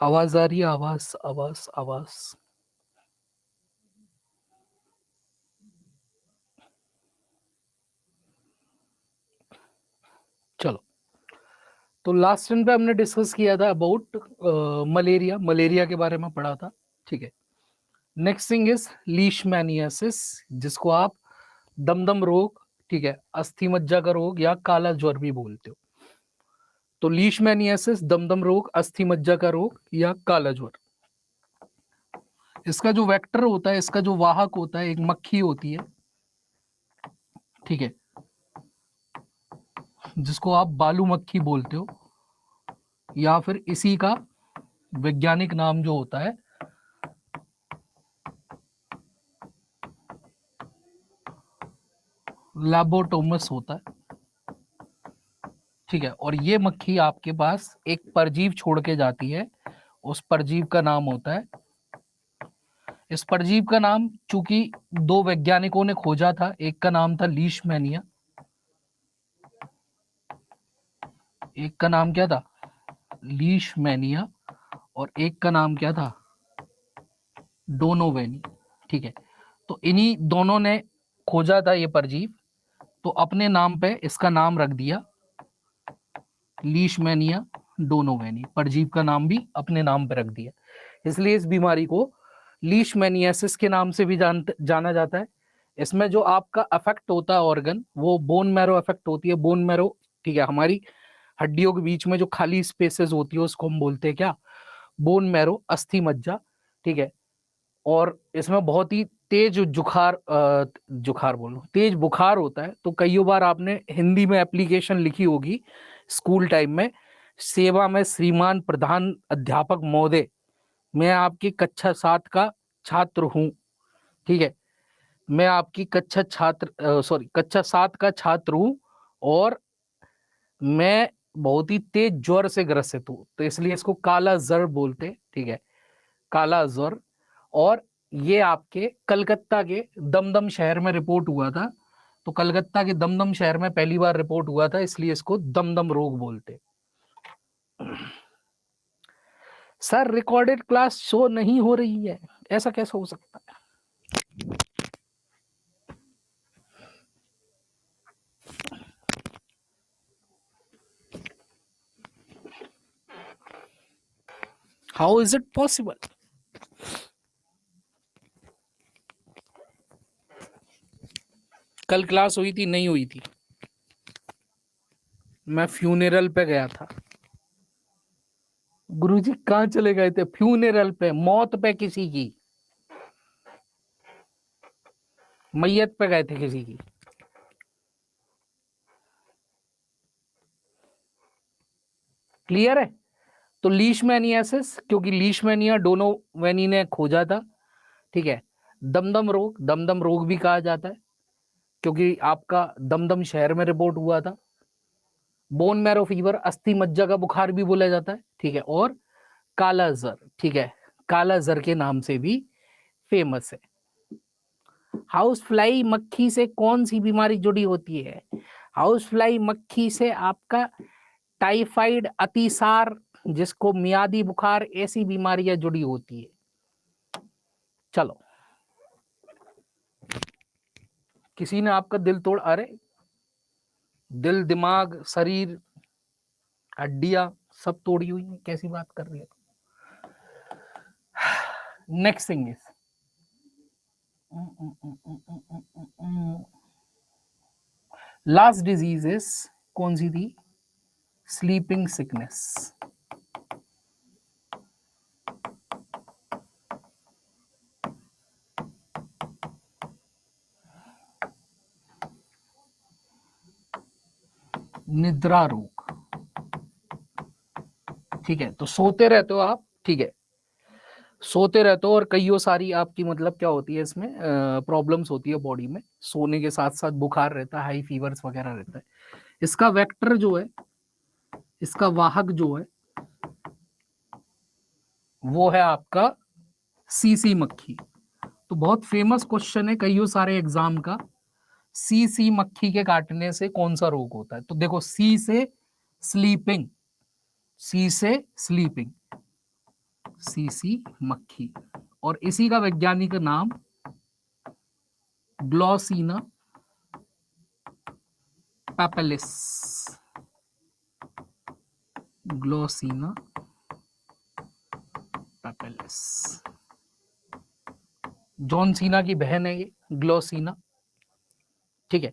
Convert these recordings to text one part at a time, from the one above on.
आवाज आ रही है? आवाज आवाज आवाज। चलो, तो लास्ट टाइम पे हमने डिस्कस किया था अबाउट मलेरिया, मलेरिया के बारे में पढ़ा था। ठीक है। नेक्स्ट थिंग इज लीशमैनियासिस, जिसको आप दमदम रोग, ठीक है, अस्थि मज्जा का रोग या काला ज्वर भी बोलते हो। तो लीशमैनियासिस, दमदम रोग, अस्थि मज्जा का रोग या काला ज्वर, इसका जो वेक्टर होता है, इसका जो वाहक होता है, एक मक्खी होती है। ठीक है, जिसको आप बालू मक्खी बोलते हो, या फिर इसी का वैज्ञानिक नाम जो होता है लैबोटोमस होता है। ठीक है, और ये मक्खी आपके पास एक परजीव छोड़ के जाती है, उस परजीव का नाम होता है, इस परजीव का नाम चूंकि दो वैज्ञानिकों ने खोजा था, एक का नाम था लीशमैनिया, एक का नाम क्या था? लीशमैनिया, और एक का नाम क्या था? डोनोवेनी। ठीक है, तो इन्हीं दोनों ने खोजा था ये परजीव, तो अपने नाम पे इसका नाम रख दिया लीशमैनिया डोनोवेनी, परजीव का नाम भी अपने नाम पे रख दिया। इसलिए इस बीमारी को लीशमैनियासिस के नाम से भी जाना जाता है। इसमें जो आपका अफेक्ट होता है ऑर्गन, वो बोन मैरो अफेक्ट होती है। बोन मैरो, ठीक है, हमारी हड्डियों के बीच में जो खाली स्पेसेस होती है उसको हम बोलते हैं क्या? बोन मैरो, अस्थि मज्जा। ठीक है, और इसमें बहुत ही तेज जुखार बोलो, तेज बुखार होता है। तो कई बार आपने हिंदी में एप्लीकेशन लिखी होगी स्कूल टाइम में, सेवा में श्रीमान प्रधान अध्यापक महोदय, मैं आपकी कक्षा 7 का छात्र हूँ। ठीक है, मैं आपकी कक्षा 7 का छात्र हूँ, और मैं बहुत ही तेज ज्वर से ग्रसित हूँ, तो इसलिए इसको काला ज्वर बोलते हैं। ठीक है, काला ज्वर। और ये आपके कलकत्ता के दमदम शहर में रिपोर्ट हुआ था। तो कलकत्ता के दमदम शहर में पहली बार रिपोर्ट हुआ था, इसलिए इसको दमदम रोग बोलते। सर रिकॉर्डेड क्लास शो नहीं हो रही है, ऐसा कैसे हो सकता है? How is it possible? कल क्लास हुई थी? नहीं हुई थी? मैं फ्यूनरल पे गया था। गुरुजी कहाँ चले गए थे? फ्यूनरल पे, मौत पे किसी की, मैयत पे गए थे किसी की। क्लियर है? तो लीशमैनियासिस, क्योंकि लीशमैनिया डोनोवेनी ने खोजा था। ठीक है, दमदम रोग, दमदम रोग भी कहा जाता है क्योंकि आपका दमदम शहर में रिपोर्ट हुआ था। बोन मैरो फीवर, अस्थि मज्जा का बुखार भी बोला जाता है। ठीक है, और काला जर, ठीक है, काला जर के नाम से भी फेमस है। हाउस फ्लाई मक्खी से कौन सी बीमारी जुड़ी होती है? हाउस फ्लाई मक्खी से आपका टाइफाइड, अतिसार, जिसको मियादी बुखार, ऐसी बीमारियां जुड़ी होती है। चलो, किसी ने आपका दिल तोड़, अरे दिल, दिमाग, शरीर, हड्डियां सब तोड़ी हुई है, कैसी बात कर रही है? Next thing is last disease is कौन सी थी? Sleeping sickness. निद्रा रोग। ठीक है, तो सोते रहते हो आप। ठीक है, सोते रहते हो, और कईयों सारी आपकी मतलब क्या होती है इसमें प्रॉब्लम्स होती है बॉडी में। सोने के साथ साथ बुखार रहता है, हाई फीवर्स वगैरह रहता है। इसका वेक्टर जो है, इसका वाहक जो है, वो है आपका सीसी मक्खी। तो बहुत फेमस क्वेश्चन है कईयों सारे एग्जाम का, सी मक्खी के काटने से कौन सा रोग होता है? तो देखो, सी से स्लीपिंग, सी से स्लीपिंग, सीसी मक्खी, और इसी का वैज्ञानिक नाम ग्लॉसिना पैपेलिस, ग्लॉसिना पैपेलिस। जॉन सीना की बहन है ये ग्लॉसिना, ठीक है।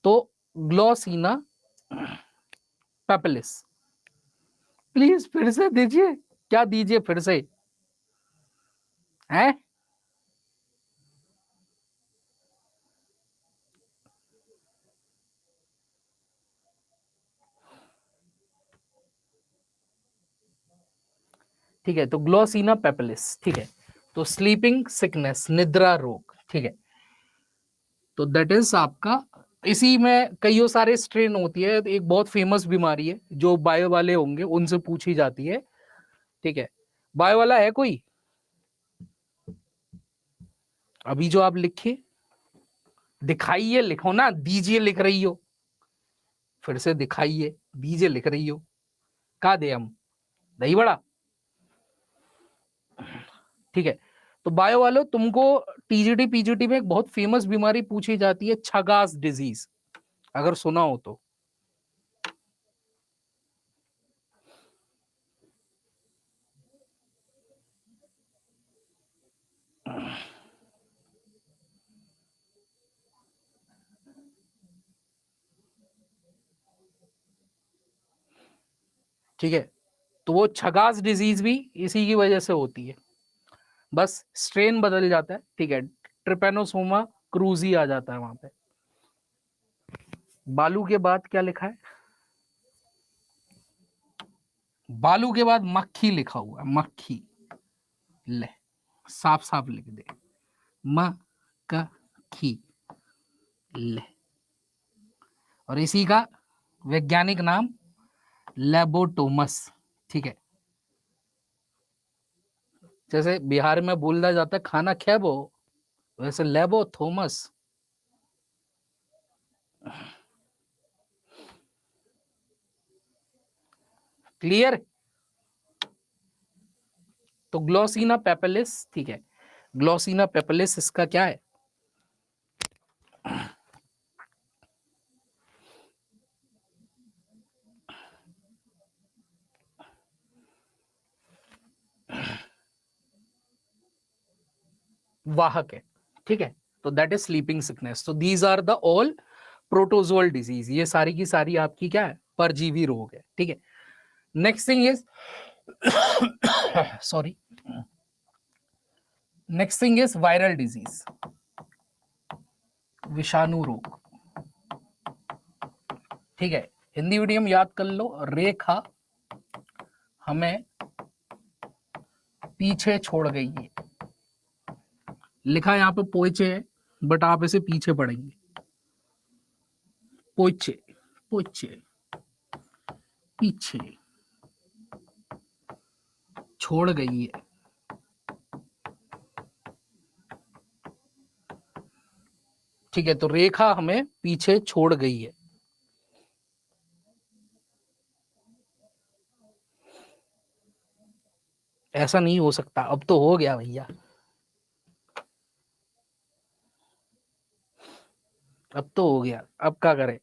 तो ग्लॉसिना पैपेलिस, प्लीज फिर से दीजिए, क्या दीजिए फिर से हैं? ठीक है, तो ग्लॉसिना पैपेलिस, ठीक है। तो स्लीपिंग सिकनेस, निद्रा रोग, ठीक है। तो दैट इज आपका, इसी में कईयों सारे स्ट्रेन होती है। एक बहुत फेमस बीमारी है जो बायो वाले होंगे उनसे पूछी जाती है, ठीक है। बायो वाला है कोई अभी जो आप लिखे? दिखाइए, लिखो ना, दीजिए लिख रही हो, फिर से दिखाइए, दीजिए लिख रही हो, का दे हम दही बड़ा, ठीक है। तो बायो वालों, तुमको टीजीटी पीजीटी में एक बहुत फेमस बीमारी पूछी जाती है, छगास डिजीज, अगर सुना हो तो। ठीक है, तो वो छगास डिजीज भी इसी की वजह से होती है, बस स्ट्रेन बदल जाता है, ठीक है। ट्रिपेनोसोमा क्रूजी आ जाता है वहां पे। बालू के बाद क्या लिखा है? बालू के बाद मक्खी लिखा हुआ है, मक्खी, ले साफ साफ लिख दे, मक्खी, ले। और इसी का वैज्ञानिक नाम लेबोटोमस, ठीक है। जैसे बिहार में बोला जाता है खाना खेबो, वैसे लेबो थोमस। क्लियर? तो ग्लॉसिना पेपेलिस, ठीक है, ग्लॉसिना पेपेलिस इसका क्या है? वाहक है, ठीक है। तो दैट इज स्लीपिंग सिकनेस। तो these are the all protozoal disease, ये सारी की सारी आपकी क्या है? परजीवी रोग है, ठीक है। Next thing is sorry, next thing is viral disease, विषाणु रोग, ठीक है। हिंदी मीडियम याद कर लो, रेखा हमें पीछे छोड़ गई है, लिखा यहाँ पे पोइचे है, बट आप इसे पीछे पढ़ेंगे, पोइचे, पोइचे, पीछे छोड़ गई है, ठीक है। तो रेखा हमें पीछे छोड़ गई है, ऐसा नहीं हो सकता, अब तो हो गया भैया, अब तो हो गया, अब क्या करें?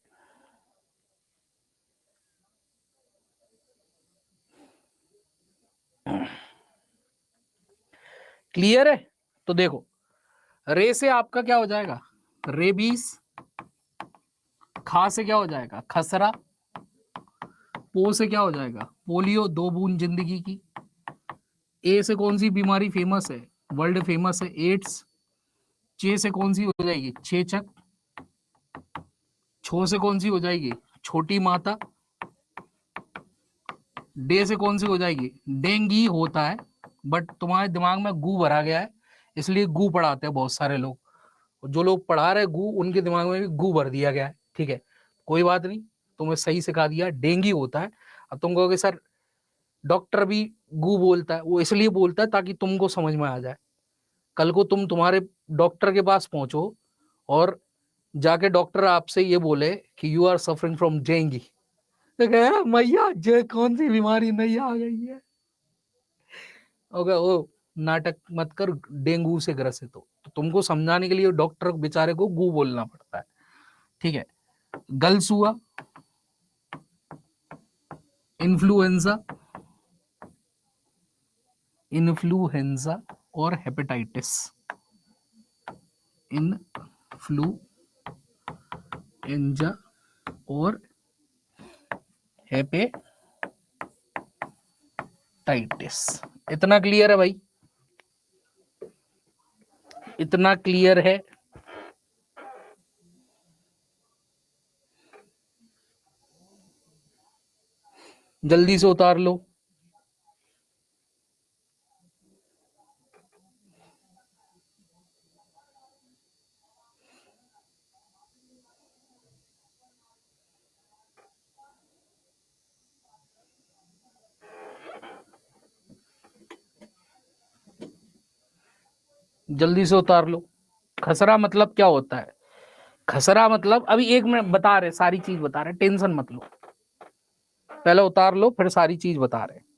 क्लियर है? तो देखो, रे से आपका क्या हो जाएगा? रेबीज, खा से क्या हो जाएगा? खसरा, पो से क्या हो जाएगा? पोलियो, दो बूंद जिंदगी की। ए से कौन सी बीमारी फेमस है, वर्ल्ड फेमस है? एड्स। चे से कौन सी हो जाएगी? चेचक। छो से कौन सी हो जाएगी? छोटी माता। डे से कौन सी हो जाएगी? डेंगी होता है, बट तुम्हारे दिमाग में गू भरा गया है, इसलिए गू पढ़ाते हैं बहुत सारे लोग, जो लोग पढ़ा रहे गू, उनके दिमाग में भी गू भर दिया गया है, ठीक है। कोई बात नहीं, तुम्हें सही सिखा दिया, डेंगी होता है। अब तुम कहोगे सर डॉक्टर भी गू बोलता है, वो इसलिए बोलता है ताकि तुमको समझ में आ जाए। कल को तुम्हारे डॉक्टर के पास पहुंचो और जाके डॉक्टर आपसे ये बोले कि you are suffering from dengue, तो कहे मैया जे कौन सी बीमारी नहीं आ गई है, ओके, ओ नाटक मत कर, डेंगू से ग्रसित हो, तो तुमको समझाने के लिए डॉक्टर बेचारे को गू बोलना पड़ता है, ठीक है। गल्स हुआ, इन्फ्लुएंजा, इन्फ्लुएंजा और हेपेटाइटिस, इन्फ्लुएंजा और हेपेटाइटिस। इतना क्लियर है भाई? इतना क्लियर है? जल्दी से उतार लो। जल्दी से उतार लो। खसरा मतलब क्या होता है? खसरा मतलब, अभी एक मिनट बता रहे, सारी चीज बता रहे, टेंशन मत लो, पहले उतार लो फिर सारी चीज बता रहे।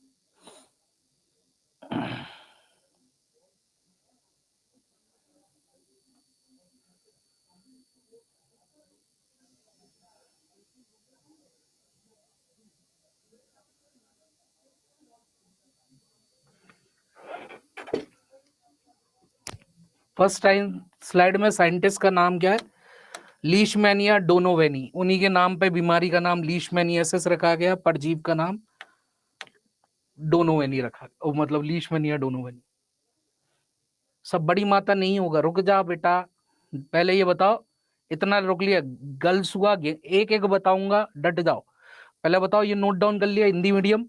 फर्स्ट टाइम स्लाइड में साइंटिस्ट का नाम क्या है? लीशमैनिया डोनोवेनी, उन्हीं के नाम पे बीमारी का नाम लीशमैनियासिस रखा गया, परजीव का नाम डोनोवेनी रखा गया, मतलब लीशमैनिया डोनोवेनी। सब बड़ी माता नहीं होगा, रुक जा बेटा, पहले ये बताओ, इतना रुक लिया? गर्ल्स हुआ, एक एक बताऊंगा, डट जाओ। पहले बताओ, ये नोट डाउन कर लिया? हिंदी मीडियम,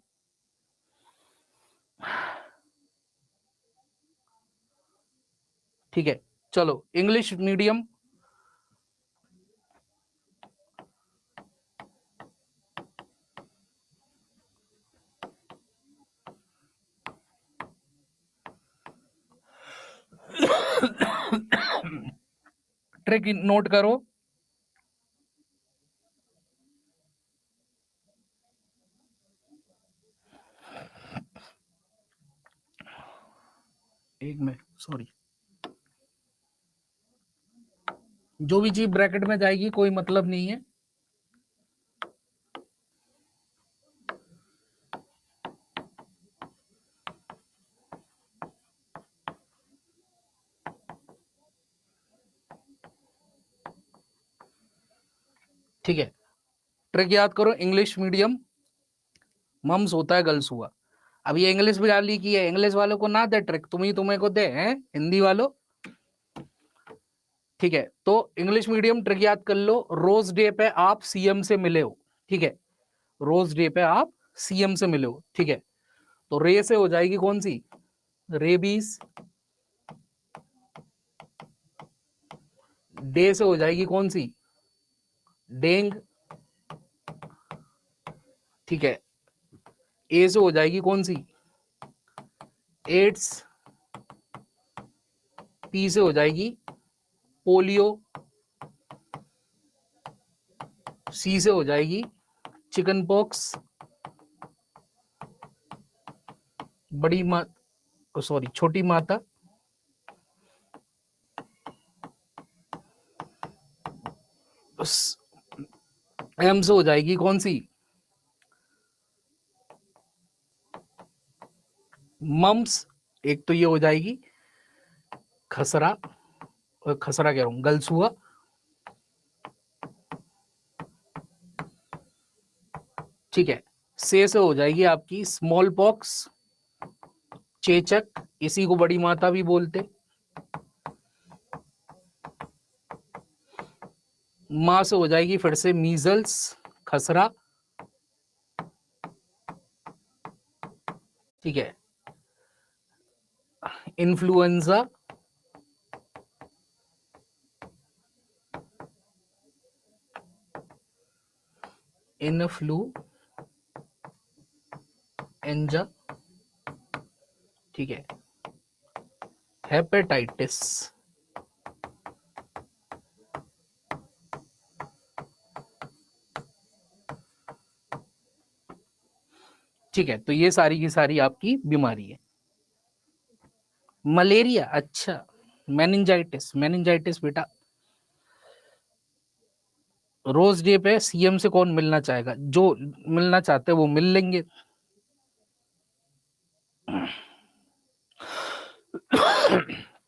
ठीक है। चलो इंग्लिश मीडियम, ट्रिक नोट करो। एक में सॉरी, जो भी चीज ब्रैकेट में जाएगी कोई मतलब नहीं है। ठीक है, ट्रिक याद करो, इंग्लिश मीडियम मम्स होता है गर्ल्स हुआ। अब ये इंग्लिश भी डाली की है, इंग्लिश वालों को ना दे ट्रिक, तुम्हें को दे हैं हिंदी वालों, ठीक है। तो इंग्लिश मीडियम ट्रिक याद कर लो, रोज डे पे आप सीएम से मिले हो, ठीक है, रोज डे पे आप सीएम से मिले हो, ठीक है। तो रे से हो जाएगी कौन सी? रेबीज। डे से हो जाएगी कौन सी? डेंग, ठीक है। ए से हो जाएगी कौन सी? एड्स। पी से हो जाएगी पोलियो। सी से हो जाएगी चिकन पॉक्स। बड़ी मा सॉरी छोटी माता। एम से हो जाएगी कौन सी? मम्स। एक तो ये हो जाएगी खसरा, खसरा कह रहा हूं, गलसुआ, ठीक है। से हो जाएगी आपकी स्मॉल पॉक्स, चेचक, इसी को बड़ी माता भी बोलते। मां से हो जाएगी फिर से मीजल्स, खसरा, ठीक है। इन्फ्लुएंजा, इन्फ्लुएंजा, ठीक है। हेपेटाइटिस, ठीक है। तो ये सारी की सारी आपकी बीमारी है। मलेरिया, अच्छा। मेनिंजाइटिस, मेनिंजाइटिस बेटा रोज डे पे सीएम से कौन मिलना चाहेगा? जो मिलना चाहते हैं वो मिल लेंगे।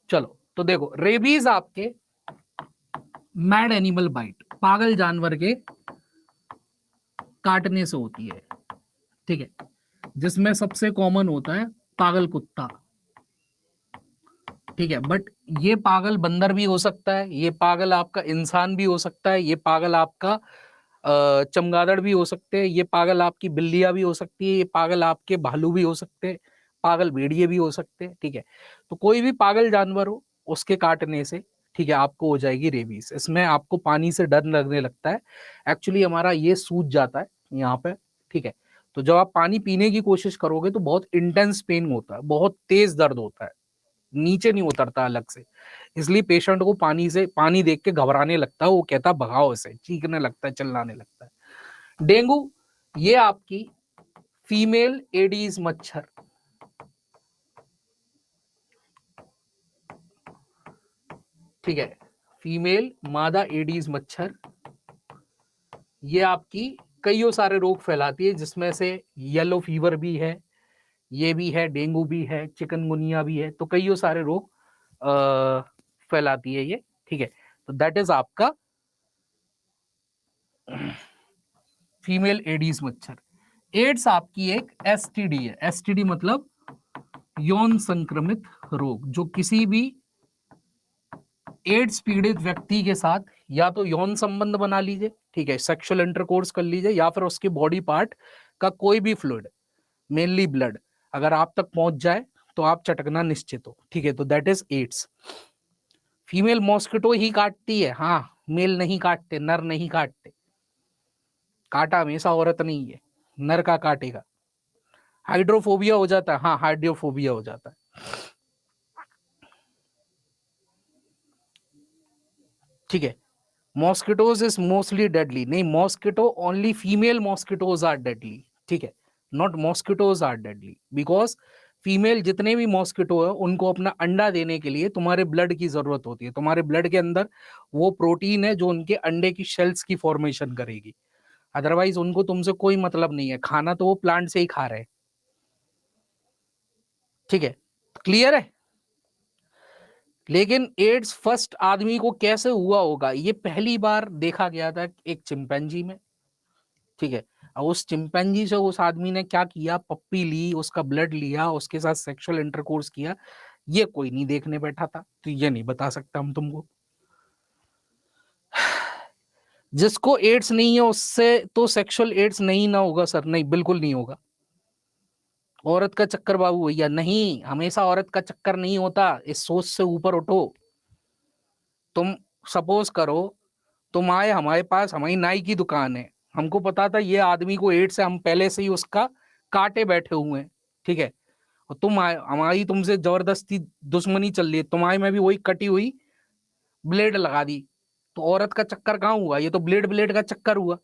चलो तो देखो, रेबीज आपके मैड एनिमल बाइट, पागल जानवर के काटने से होती है, ठीक है, जिसमें सबसे कॉमन होता है पागल कुत्ता, ठीक है। बट ये पागल बंदर भी हो सकता है, ये पागल आपका इंसान भी हो सकता है, ये पागल आपका चमगादड़ भी हो सकते हैं, ये पागल आपकी बिल्लियां भी हो सकती है, ये पागल आपके भालू भी हो सकते हैं, पागल भेड़िए भी हो सकते हैं, ठीक है। तो कोई भी पागल जानवर हो उसके काटने से, ठीक है, आपको हो जाएगी रेबीज। इसमें आपको पानी से डर लगने लगता है, एक्चुअली हमारा ये सूज जाता है यहाँ पे, ठीक है। तो जब आप पानी पीने की कोशिश करोगे तो बहुत इंटेंस पेन होता है, बहुत तेज दर्द होता है, नीचे नहीं उतरता अलग से, इसलिए पेशेंट को पानी से, पानी देख के घबराने लगता है, वो कहता है भगाओ इसे, चीखने लगता है, चिल्लाने लगता है। डेंगू, ये आपकी फीमेल एडीज मच्छर, ठीक है, फीमेल मादा एडीज मच्छर, ये आपकी कईयों सारे रोग फैलाती है, जिसमें से येलो फीवर भी है, ये भी है, डेंगू भी है, चिकनगुनिया भी है, तो कईयों सारे रोग फैलाती है ये, ठीक है। तो दैट इज आपका फीमेल एडीज मच्छर। एड्स आपकी एक एसटीडी है, एसटीडी मतलब यौन संक्रमित रोग, जो किसी भी एड्स पीड़ित व्यक्ति के साथ या तो यौन संबंध बना लीजिए, ठीक है, सेक्सुअल इंटरकोर्स कर लीजिए, या फिर उसके बॉडी पार्ट का कोई भी फ्लूइड, मेनली ब्लड, अगर आप तक पहुंच जाए तो आप चटकना निश्चित हो, ठीक है, तो that is AIDS. Female mosquito ही काटती है, हाँ, मेल नहीं काटते, नर नहीं काटते, काटा हमेशा औरत नहीं है, नर का काटेगा। हाइड्रोफोबिया हो जाता है, हाँ, हाइड्रोफोबिया हो जाता है, ठीक है। मॉस्किटोज इज मोस्टली डेडली, नहीं, mosquito only female mosquitoes are deadly, ठीक है, not mosquitoes are deadly, because female जितने भी मॉस्किटो है उनको अपना अंडा देने के लिए तुम्हारे ब्लड की जरूरत होती है, तुम्हारे ब्लड के अंदर वो प्रोटीन है जो उनके अंडे की शेल्स की फॉर्मेशन करेगी, अदरवाइज उनको तुमसे कोई मतलब नहीं है, खाना तो वो प्लांट से ही खा रहे हैं, ठीक है, क्लियर है। लेकिन एड्स फर्स्ट आदमी को कैसे हुआ होगा, ये पहली बार देखा गया था एक चिंपैंजी में, ठीक है। अब उस चिंपैंजी से उस आदमी ने क्या किया, पप्पी ली, उसका ब्लड लिया, उसके साथ सेक्सुअल इंटरकोर्स किया, ये कोई नहीं देखने बैठा था, तो ये नहीं बता सकता हम तुमको। जिसको एड्स नहीं है उससे तो सेक्सुअल एड्स नहीं ना होगा सर, नहीं, बिल्कुल नहीं होगा। औरत का चक्कर बाबू भैया नहीं, हमेशा औरत का चक्कर नहीं होता, इस सोच से ऊपर उठो। तुम सपोज करो, तुम आए हमारे पास, हमारी नाई की दुकान है, हमको पता था ये आदमी को एड्स है, हम पहले से ही उसका काटे बैठे हुए हैं, ठीक है, और तुम आए, हमारी तुमसे जबरदस्ती दुश्मनी चल रही है, तुम्हारे में भी वही कटी हुई ब्लेड लगा दी, तो औरत का चक्कर कहाँ हुआ, ये तो ब्लेड ब्लेड का चक्कर हुआ।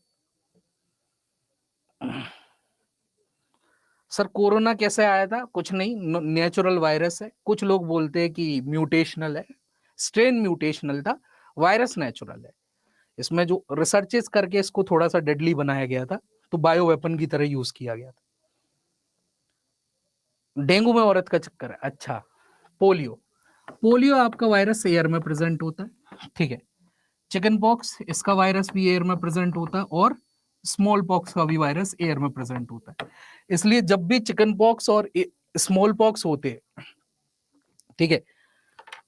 सर कोरोना कैसे आया था, कुछ नहीं, नेचुरल वायरस है, कुछ लोग बोलते हैं कि म्यूटेशनल है, स्ट्रेन म्यूटेशनल था, वायरस नेचुरल है, इसमें जो रिसर्चेस करके इसको थोड़ा सा डेडली बनाया गया था, तो बायो वेपन की तरह यूज किया गया था। डेंगू में औरत का चक्कर है, अच्छा। पोलियो, पोलियो आपका वायरस एयर में प्रेजेंट होता है, ठीक है। चिकन पॉक्स, इसका वायरस भी एयर में प्रेजेंट होता है, और स्मॉल पॉक्स का भी वायरस एयर में प्रेजेंट होता है। इसलिए जब भी चिकन पॉक्स और स्मॉल पॉक्स होते हैं, ठीक है,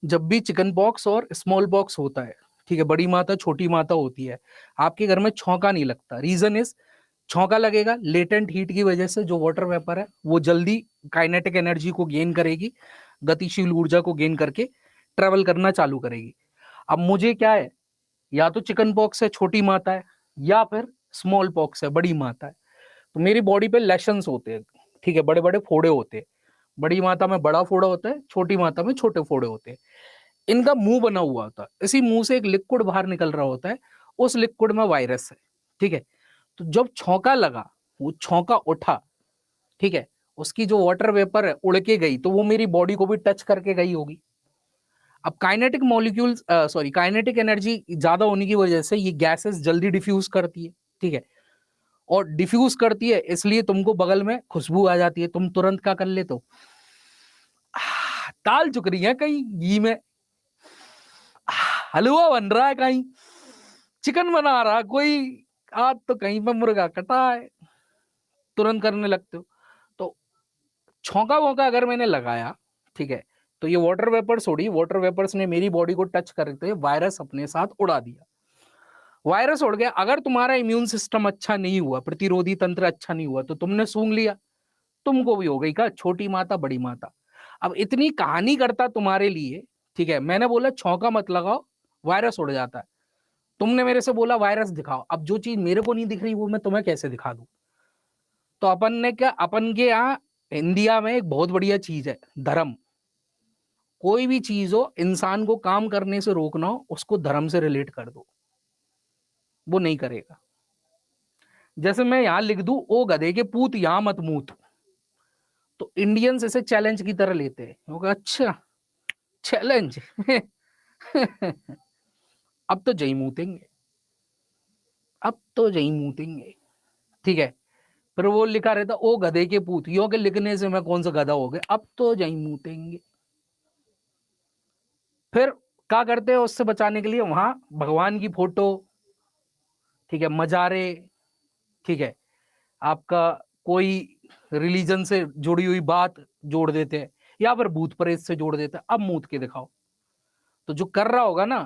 जब भी चिकन पॉक्स और स्मॉल पॉक्स होता है, ठीक है, बड़ी माता छोटी माता होती है, आपके घर में छौंका नहीं लगता, रीजन इज, छौंका लगेगा लेटेंट हीट की वजह से, जो वाटर वेपर है वो जल्दी काइनेटिक एनर्जी को गेन करेगी, गतिशील ऊर्जा को गेन करके ट्रेवल करना चालू करेगी। अब मुझे क्या है, या तो चिकन पॉक्स है छोटी माता है, या फिर स्मॉल पॉक्स है बड़ी माता है, तो मेरी बॉडी पे लेशंस होते हैं, ठीक है, बड़े बड़े फोड़े होते हैं, बड़ी माता में बड़ा फोड़ा होता है, छोटी माता में छोटे फोड़े होते हैं, इनका मुंह बना हुआ होता है, इसी मुंह से एक लिक्विड बाहर निकल रहा होता है, उस लिक्विड में वायरस है, ठीक है। तो जब छौंका लगा, वो छौंका उठा, ठीक है, उसकी जो वाटर वेपर है उड़ के गई तो वो मेरी बॉडी को भी टच करके गई होगी। अब kinetic molecules sorry kinetic energy ज्यादा होने की वजह से ये गैसेस जल्दी डिफ्यूज करती है, ठीक है, और डिफ्यूज करती है इसलिए तुमको बगल में खुशबू आ जाती है, तुम तुरंत क्या कर लेते हो, दाल चुक रही है कहीं घी में, हलवा बन रहा है कहीं, चिकन बना रहा कोई, आज तो कहीं पर मुर्गा कटा है, तुरंत करने लगते हो। तो छौंका वोंका अगर मैंने लगाया, ठीक है, तो ये वाटर वेपर्स उड़ी, वाटर वेपर्स ने मेरी बॉडी को टच करते वायरस अपने साथ उड़ा दिया, वायरस उड़ गया। अगर तुम्हारा इम्यून सिस्टम अच्छा नहीं हुआ, प्रतिरोधी तंत्र अच्छा नहीं हुआ, तो तुमने सूंघ लिया, तुमको भी हो गई का छोटी माता बड़ी माता। अब इतनी कहानी करता तुम्हारे लिए, ठीक है, मैंने बोला छौंका मत लगाओ, वायरस उड़ जाता है, तुमने मेरे से बोला वायरस दिखाओ। अब जो चीज मेरे को नहीं दिख रही वो मैं तुम्हें कैसे दिखा दूं। तो अपन ने क्या, अपन के यहाँ इंडिया में एक बहुत बढ़िया चीज है धर्म। कोई भी चीज हो, इंसान को काम करने से रोकना हो, उसको धर्म से रिलेट कर दो, वो नहीं करेगा। जैसे मैं यहां लिख दूं ओ गधे के पूत यहां मत मूत, तो इंडियंस इसे चैलेंज की तरह लेते हैं, वो कहा, अच्छा चैलेंज अब तो जई मूतेंगे, अब तो जई मूतेंगे, ठीक है। फिर वो लिखा रहता ओ गधे के पूत, यो के लिखने से मैं कौन सा गधा हो गया, अब तो जई मूतेंगे। फिर क्या करते हैं उससे बचाने के लिए, वहां भगवान की फोटो, ठीक है, मजारे, ठीक है, आपका कोई रिलीजन से जुड़ी हुई बात जोड़ देते हैं, या फिर भूत प्रेत से जोड़ देते हैं, अब मूत के दिखाओ। तो जो कर रहा होगा ना,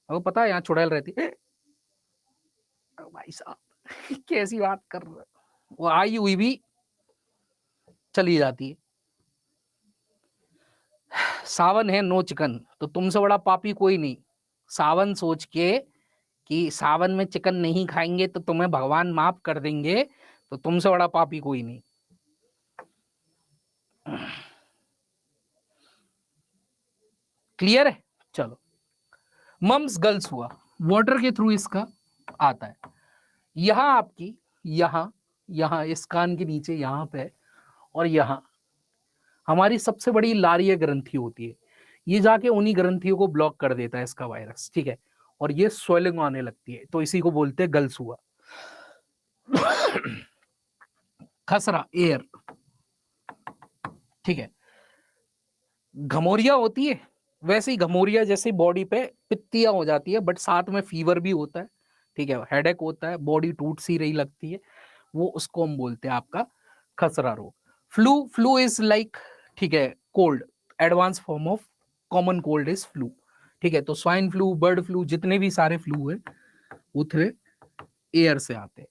वो पता है यहाँ चुड़ैल रहती है, भाई साहब कैसी बात कर रहे हो, वो आई हुई भी चली जाती है। सावन है नो चिकन, तो तुमसे बड़ा पापी कोई नहीं। सावन सोच के कि सावन में चिकन नहीं खाएंगे तो तुम्हें भगवान माफ कर देंगे, तो तुमसे बड़ा पापी कोई नहीं। क्लियर है? चलो, मम्स गर्ल्स हुआ, वाटर के थ्रू इसका आता है। यहां आपकी, यहां यहां इस कान के नीचे यहां पे, और यहां हमारी सबसे बड़ी लारीय ग्रंथि होती है, ये जाके उन्हीं ग्रंथियों को ब्लॉक कर देता है इसका वायरस, ठीक है, और ये स्वेलिंग आने लगती है, तो इसी को बोलते हैं गल्स हुआ। खसरा एयर, ठीक है, घमोरिया होती है, वैसे ही घमोरिया जैसे बॉडी पे पित्तियां हो जाती है, बट साथ में फीवर भी होता है, ठीक है, हेडेक होता है, बॉडी टूट सी रही लगती है, वो उसको हम बोलते हैं आपका खसरा रोग। फ्लू, फ्लू इज लाइक, ठीक है, cold, advance form of common cold is flu, ठीक है। तो स्वाइन फ्लू, बर्ड फ्लू, जितने भी सारे फ्लू है वो थे एयर से आते हैं।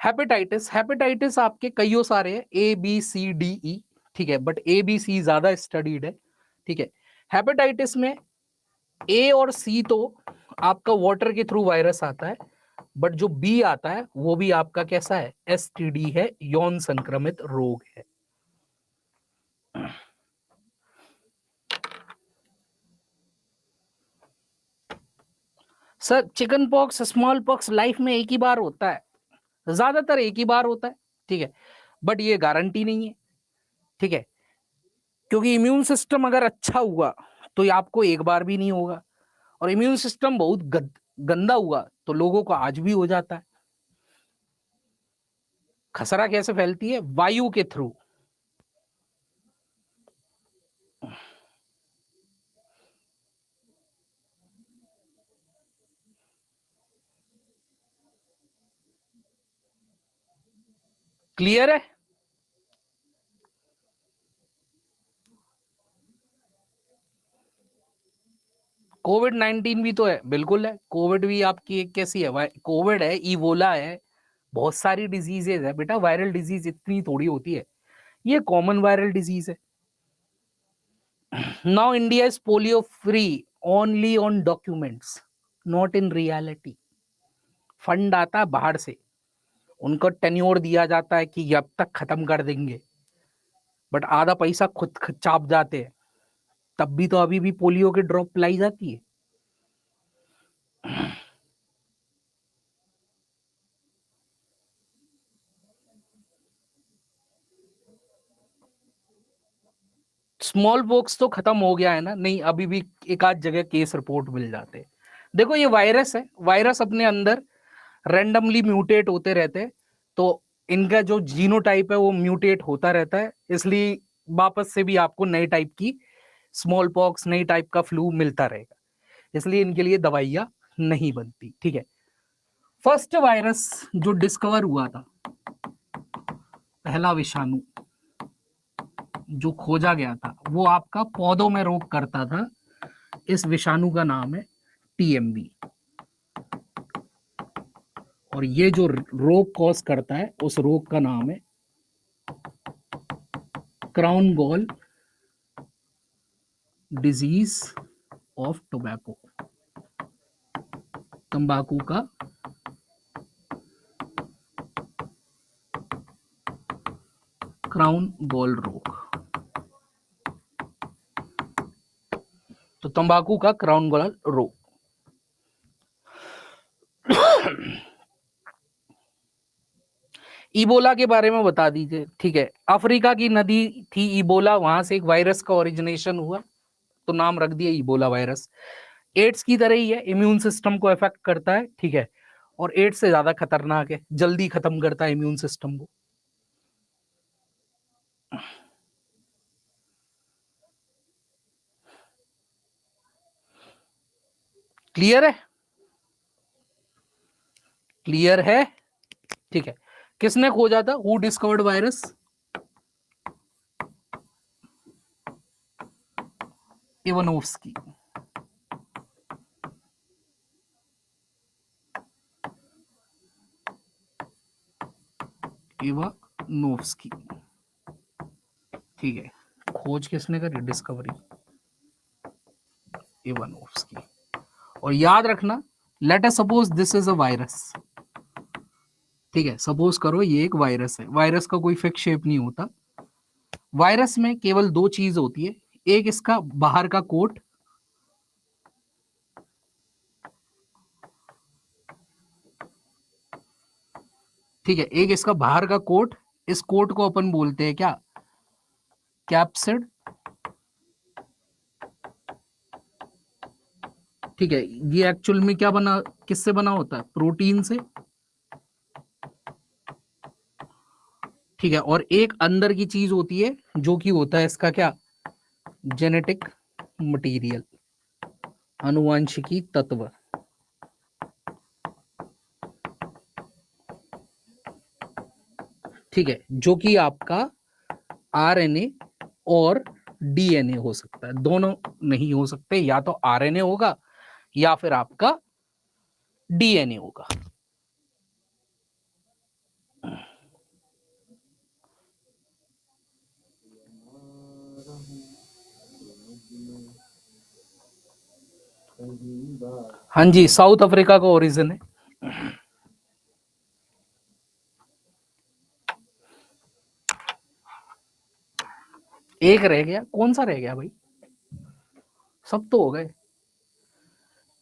हेपेटाइटिस, हेपेटाइटिस आपके कईयों सारे हैं, A B C D E, ठीक है, बट ए बी सी ज्यादा स्टडीड है, ठीक है। हेपेटाइटिस में ए और सी तो आपका वाटर के थ्रू वायरस आता है, बट जो बी आता है वो भी आपका कैसा है, एसटीडी है, यौन संक्रमित रोग है। Sir chicken pox, small pox life में एक ही बार होता है, ज्यादातर एक ही बार होता है, ठीक है, बट ये गारंटी नहीं है, ठीक है, क्योंकि इम्यून सिस्टम अगर अच्छा हुआ तो ये आपको एक बार भी नहीं होगा, और इम्यून सिस्टम बहुत गंदा हुआ तो लोगों को आज भी हो जाता है। खसरा कैसे फैलती है, वायु के थ्रू। क्लियर है? कोविड 19 भी तो है, बिल्कुल है, कोविड भी आपकी एक कैसी है, कोविड है, इवोला है, बहुत सारी डिजीजेज है बेटा, वायरल डिजीज इतनी थोड़ी होती है, ये कॉमन वायरल डिजीज है। Now India is polio free only on documents, not in reality. Fund आता है बाहर से, उनको टेन्योर दिया जाता है कि अब तक खत्म कर देंगे, बट आधा पैसा खुद चाप जाते हैं, तब भी तो अभी भी पोलियो की ड्रॉप पिलाई जाती है। स्मॉल पॉक्स तो खत्म हो गया है ना? नहीं, अभी भी एक आध जगह केस रिपोर्ट मिल जाते हैं। देखो ये वायरस है, वायरस अपने अंदर रैंडमली म्यूटेट होते रहते हैं, तो इनका जो जीनोटाइप है वो म्यूटेट होता रहता है, इसलिए वापस से भी आपको नए टाइप की स्मॉल पॉक्स, नई टाइप का फ्लू मिलता रहेगा, इसलिए इनके लिए दवाइयां नहीं बनती। ठीक है, फर्स्ट वायरस जो डिस्कवर हुआ था, पहला विषाणु जो खोजा गया था, वो आपका पौधों में रोग करता था। इस विषाणु का नाम है टीएमबी, और ये जो रोग कॉज करता है उस रोग का नाम है crown gall disease of tobacco, तंबाकू का क्राउन गॉल रोग। तो तंबाकू का क्राउन गॉल रोग। इबोला के बारे में बता दीजिए। ठीक है, अफ्रीका की नदी थी इबोला, वहां से एक वायरस का ओरिजिनेशन हुआ, तो नाम रख दिया इबोला वायरस। एड्स की तरह ही है, इम्यून सिस्टम को इफेक्ट करता है। ठीक है, और एड्स से ज्यादा खतरनाक है, जल्दी खत्म करता है इम्यून सिस्टम को। क्लियर है? क्लियर है? ठीक है, किसने खोजा था? Who discovered virus? Ivanovsky. Ivanovsky. ठीक है, खोज किसने करी? Discovery Ivanovsky. और याद रखना, let us suppose this is a virus. ठीक है, सपोज करो ये एक वायरस है, वायरस का कोई फिक्स शेप नहीं होता, वायरस में केवल दो चीज होती है, एक इसका बाहर का कोट, ठीक है, एक इसका बाहर का कोट, इस कोट को अपन बोलते हैं क्या? कैप्सिड। ठीक है, ये एक्चुअल में क्या बना, किससे बना होता है? प्रोटीन से। ठीक है, और एक अंदर की चीज होती है जो कि होता है इसका क्या? जेनेटिक मटेरियल, आनुवंशिकी तत्व। ठीक है, जो कि आपका आरएनए और डीएनए हो सकता है, दोनों नहीं हो सकते, या तो आरएनए होगा या फिर आपका डीएनए होगा। हाँ जी, साउथ अफ्रीका का ओरिजिन है। एक रह गया, कौन सा रह गया भाई? सब तो हो गए।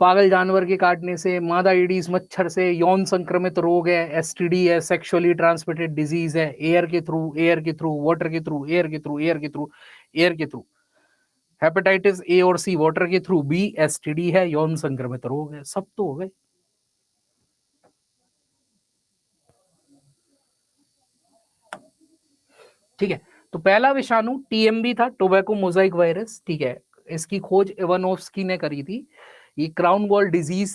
पागल जानवर के काटने से, मादा ईडीज मच्छर से, यौन संक्रमित रोग है, एसटीडी है, सेक्सुअली ट्रांसमिटेड डिजीज है, एयर के थ्रू, एयर के थ्रू, वाटर के थ्रू, एयर के थ्रू, एयर के थ्रू, एयर के थ्रू, हेपेटाइटिस ए और सी वाटर के थ्रू, बी एसटीडी है, यौन संक्रमित रोग है, सब तो हो गए। ठीक है, तो पहला विषाणु टीएमबी था, टोबैको मोजाइक वायरस। ठीक है, इसकी खोज इवानोव्स्की ने करी थी। ये क्राउन गॉल डिजीज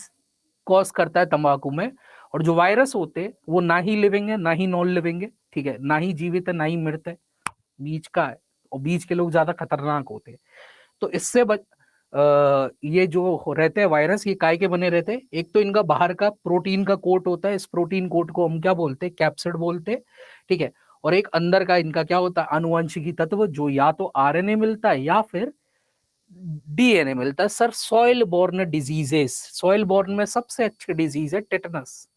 कॉज करता है तंबाकू में, और जो वायरस होते हैं वो ना ही लिविंग है ना ही नॉन लिविंग है। ठीक है, ना ही जीवित है ना ही मृत है, बीच का है, और बीच के लोग ज्यादा खतरनाक होते हैं। तो इससे ये जो रहते हैं वायरस, ये काय के बने रहते हैं? एक तो इनका बाहर का प्रोटीन का कोट होता है, इस प्रोटीन कोट को हम क्या बोलते हैं? कैप्सिड बोलते हैं। ठीक है, और एक अंदर का इनका क्या होता है? आनुवंशिकी तत्व, जो या तो आरएनए मिलता है या फिर डीएनए मिलता है। Sir, soil borne diseases, soil borne में सबसे अच्छी डिजीज है टेटनस।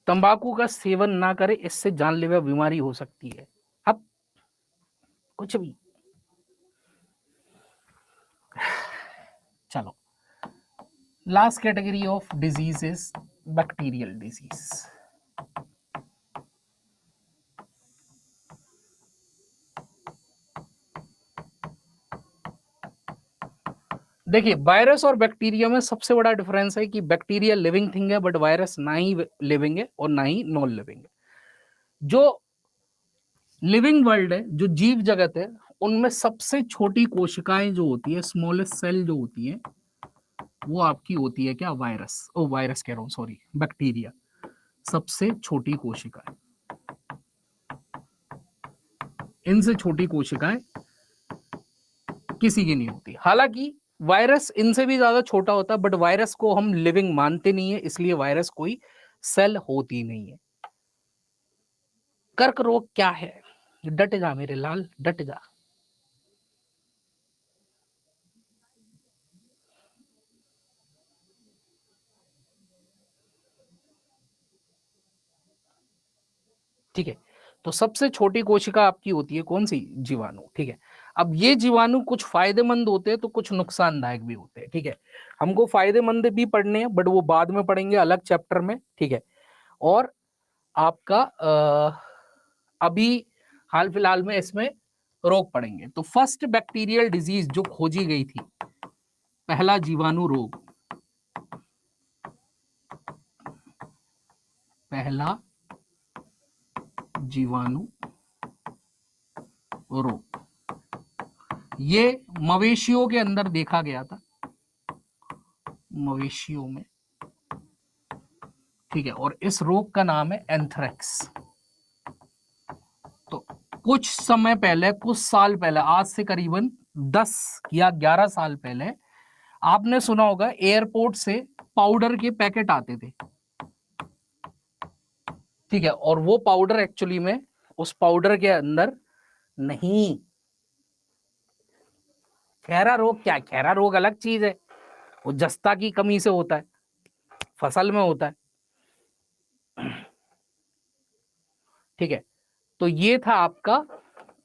तंबाकू का सेवन ना करें, इससे जानलेवा बीमारी हो सकती है। अब कुछ भी, चलो, last category of disease is bacterial disease. देखिए वायरस और बैक्टीरिया में सबसे बड़ा डिफरेंस है कि बैक्टीरिया लिविंग थिंग है, बट वायरस ना ही लिविंग है और ना ही नॉन लिविंग है। जो लिविंग वर्ल्ड है, जो जीव जगत है, उनमें सबसे छोटी कोशिकाएं जो होती है, स्मॉलेस्ट सेल जो होती है, वो आपकी होती है क्या, वायरस। ओ वायरस कह रहा हूं, सॉरी, बैक्टीरिया। सबसे छोटी कोशिकाएं, इनसे छोटी कोशिकाएं किसी की नहीं होती। हालांकि वायरस इनसे भी ज्यादा छोटा होता है, बट वायरस को हम लिविंग मानते नहीं है, इसलिए वायरस कोई सेल होती नहीं है। कर्क रोग क्या है? डट जा मेरे लाल, डट जा। ठीक है, तो सबसे छोटी कोशिका आपकी होती है कौन सी, जीवाणु। ठीक है, अब ये जीवाणु कुछ फायदेमंद होते हैं तो कुछ नुकसानदायक भी होते हैं। ठीक है, हमको फायदेमंद भी पढ़ने हैं, बट वो बाद में पढ़ेंगे अलग चैप्टर में। ठीक है, और आपका अभी हाल फिलहाल में इसमें रोग पढ़ेंगे। तो फर्स्ट बैक्टीरियल डिजीज जो खोजी गई थी, पहला जीवाणु रोग, पहला जीवाणु रोग, ये मवेशियों के अंदर देखा गया था, मवेशियों में। ठीक है, और इस रोग का नाम है एंथ्रेक्स। तो कुछ समय पहले, कुछ साल पहले, आज से करीबन 10 या 11 साल पहले, आपने सुना होगा एयरपोर्ट से पाउडर के पैकेट आते थे। ठीक है, और वो पाउडर एक्चुअली में, उस पाउडर के अंदर नहीं, खैरा रोग क्या, खैरा रोग अलग चीज है, वो जस्ता की कमी से होता है, फसल में होता है। ठीक है, तो ये था आपका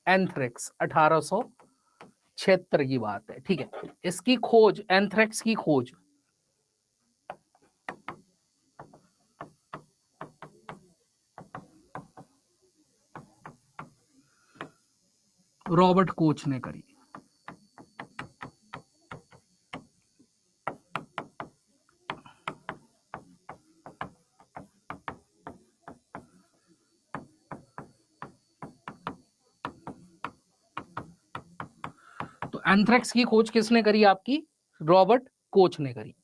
एंथ्रेक्स, 1876 की बात है। ठीक है, इसकी खोज, एंथ्रेक्स की खोज रॉबर्ट कोच ने करी। तो एंथ्रेक्स की खोज किसने करी आपकी, रॉबर्ट कोच ने करी।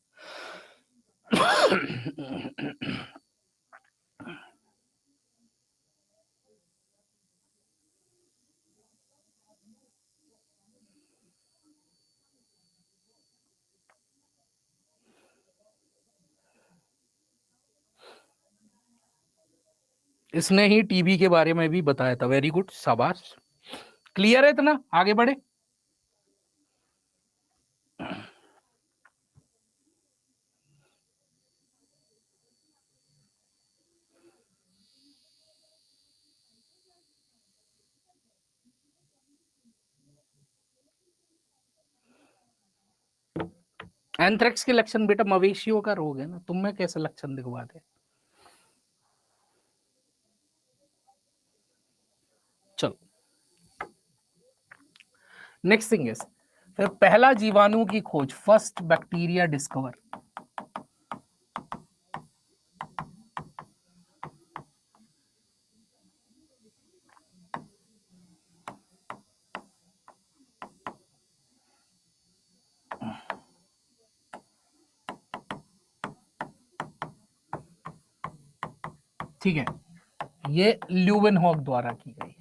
इसने ही टीबी के बारे में भी बताया था। वेरी गुड, शाबाश, क्लियर है इतना, आगे बढ़े। एंथ्रेक्स के लक्षण बेटा, मवेशियों का रोग है ना, तुम्हें कैसे लक्षण दिखवा दे। चलो, नेक्स्ट थिंग इज, फिर पहला जीवाणु की खोज, फर्स्ट बैक्टीरिया डिस्कवर। ठीक है, ये ल्यूवेनहॉक द्वारा की गई है।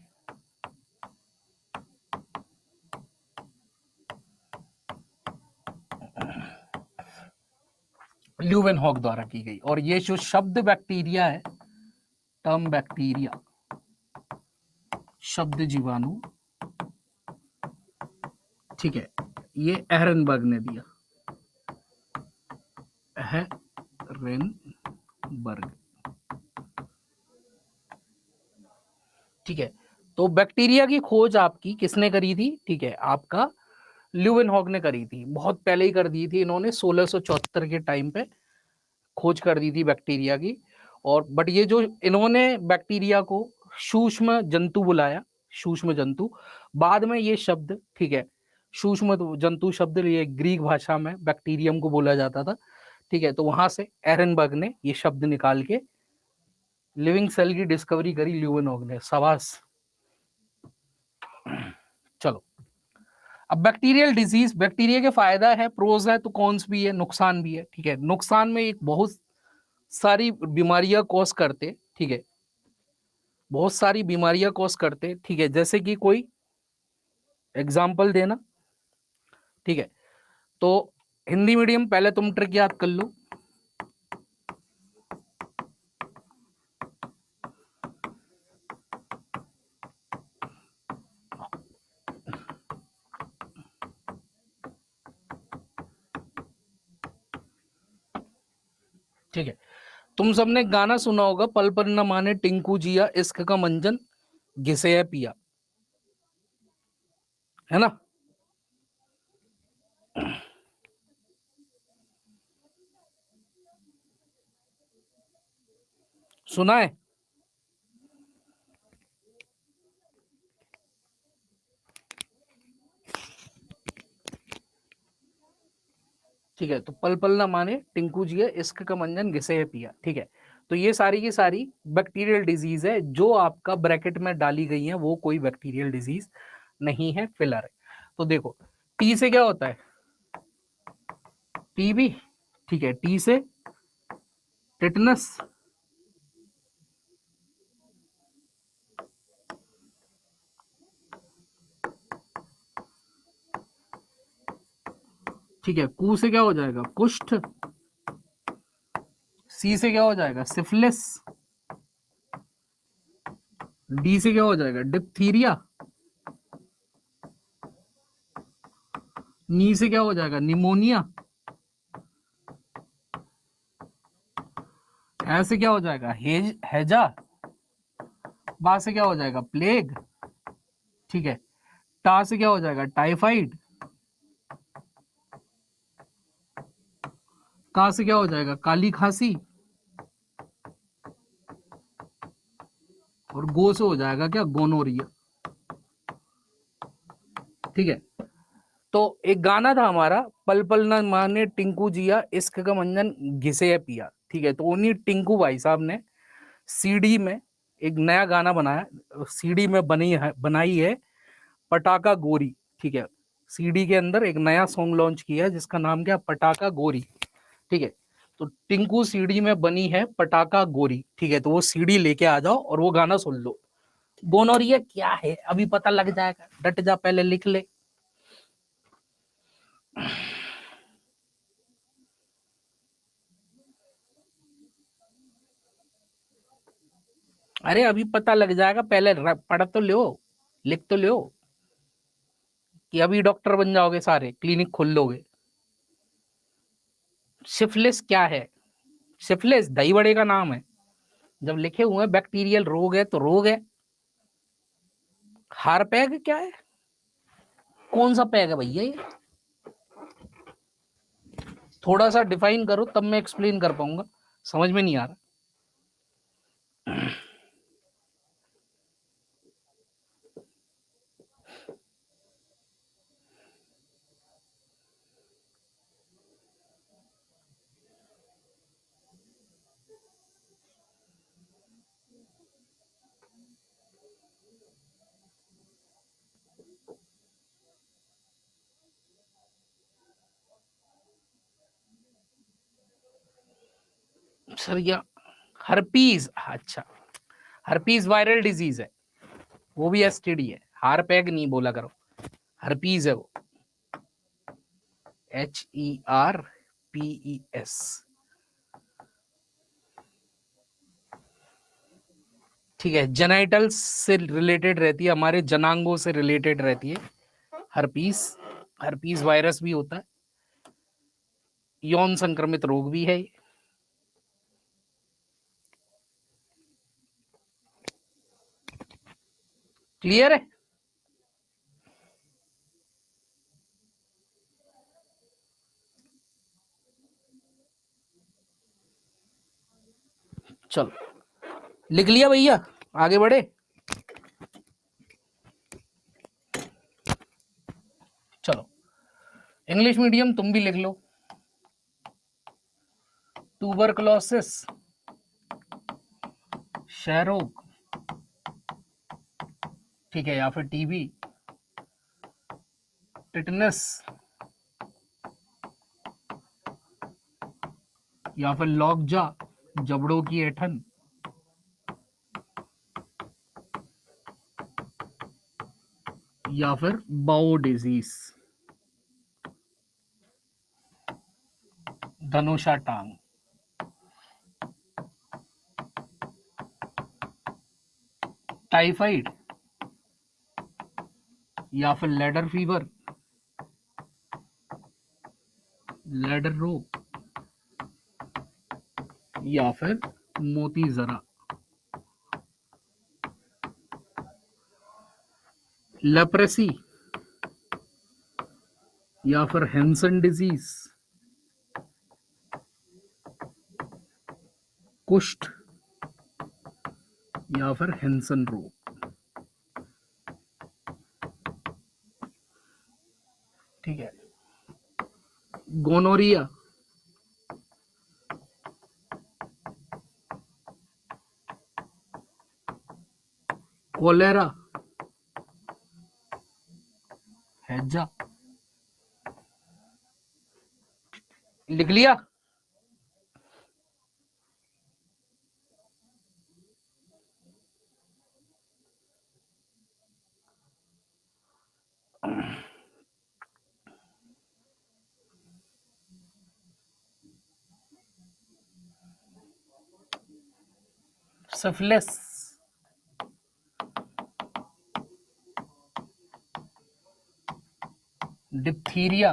ल्यूवेनहॉक द्वारा की गई, और ये जो शब्द बैक्टीरिया है, टर्म बैक्टीरिया, शब्द जीवाणु, ठीक है, ये एहरनबर्ग ने दिया, एहरनबर्ग। ठीक है, तो बैक्टीरिया की खोज आपकी किसने करी थी, ठीक है, आपका ल्यूवेनहॉक ने करी थी। बहुत पहले ही कर दी थी इन्होंने, 1674 के टाइम पे खोज कर दी थी बैक्टीरिया की। और बट ये जो इन्होंने बैक्टीरिया को सूक्ष्म जंतु बुलाया, सूक्ष्म जंतु, बाद में ये शब्द, ठीक है, सूक्ष्म जंतु शब्द ये ग्रीक भाषा में बैक्टीरियम को बोला जाता था, ठीक है। तो वहां से एरनबर्ग ने ये शब्द निकाल के लिविंग सेल की डिस्कवरी करी ल्यूवेनॉग ने, शाबाश। चलो, अब बैक्टीरियल डिजीज, बैक्टीरिया के फायदा है, प्रोज है, तो कॉन्स भी है, नुकसान भी है, ठीक है। नुकसान में एक बहुत सारी बीमारियां कॉज करते, ठीक है, बहुत सारी बीमारियां कॉज करते, ठीक है। जैसे कि कोई एग्जाम्पल देना, ठीक है। तो हिंदी मीडियम पहले तुम ट्रिक याद कर लो। ठीक है, तुम सबने गाना सुना होगा, पल पल न माने टिंकू जिया, इश्क का मंजन घिसे है पिया, है ना। सुना है? ठीक है, तो पल पल ना माने टिंकू जिया, इश्क का मंजन घिसे है पिया, ठीक है। तो ये सारी की सारी बैक्टीरियल डिजीज है, जो आपका ब्रैकेट में डाली गई है वो कोई बैक्टीरियल डिजीज नहीं है, फिलर है। तो देखो, टी से क्या होता है? टीबी, ठीक है। टी से टिटनस, ठीक है। कू से क्या हो जाएगा? कुष्ठ। सी से क्या हो जाएगा? सिफिलिस। डी से क्या हो जाएगा? डिप्थीरिया। नी से क्या हो जाएगा? निमोनिया। ऐसे क्या हो जाएगा? हैजा। बा से क्या हो जाएगा? प्लेग, ठीक है। टा से क्या हो जाएगा? टाइफाइड। का से क्या हो जाएगा? काली खांसी। और गो से हो जाएगा क्या? गोनोरिया, ठीक है। तो एक गाना था हमारा, पल पल न माने टिंकू जिया, इश्क का मंजन घिसे है पिया, ठीक है। तो उन्हीं टिंकू भाई साहब ने सीडी में एक नया गाना बनाया, सीडी में बनाई है पटाखा गोरी, ठीक है। सीडी के अंदर एक नया सॉन्ग लॉन्च किया है जिसका नाम क्या? पटाखा गोरी, ठीक है। तो टिंकू सीडी में बनी है पटाखा गोरी, ठीक है। तो वो सीडी लेके आ जाओ और वो गाना सुन लो। गोनोरिया क्या है अभी पता लग जाएगा, डट जा, पहले लिख ले। अरे अभी पता लग जाएगा, पहले पढ़ तो लो, लिख तो लो, कि अभी डॉक्टर बन जाओगे, सारे क्लिनिक खोल लोगे। सिफिलिस क्या है? सिफिलिस दही बड़े का नाम है, जब लिखे हुए बैक्टीरियल रोग है तो रोग है। हारपैग क्या है? कौन सा पैग है भैया ये? थोड़ा सा डिफाइन करो तब मैं एक्सप्लेन कर पाऊंगा, समझ में नहीं आ रहा। सर या हर्पीज, अच्छा, हर्पीज वायरल डिजीज है, वो भी एसटीडी है, हारपैग नहीं बोला करो, हर्पीज है वो, HERPES, ठीक है। जेनाइटल्स से रिलेटेड रहती है, हमारे जनांगों से रिलेटेड रहती है हर्पीस। हर्पीस वायरस भी होता है, यौन संक्रमित रोग भी है। क्लियर है? चलो, लिख लिया भैया, आगे बढ़े। चलो, इंग्लिश मीडियम तुम भी लिख लो, ट्यूबरकुलोसिस, क्षय रोग, ठीक है, या फिर टीबी, टिटनस, या फिर लॉकजा, जबड़ों की ऐठन, या फिर बाओ डिजीज, धनुषा टांग, टाइफाइड, या फिर लेडर फीवर, लेडर रोग, या फिर मोती जरा, लेप्रेसी, या फिर हैंसन डिजीज, कुष्ठ, या फिर हैंसन रोग। ठीक है, गोनोरिया, कोलेरा, हैजा, लिख लिया। सिफिलिस, डिप्थीरिया,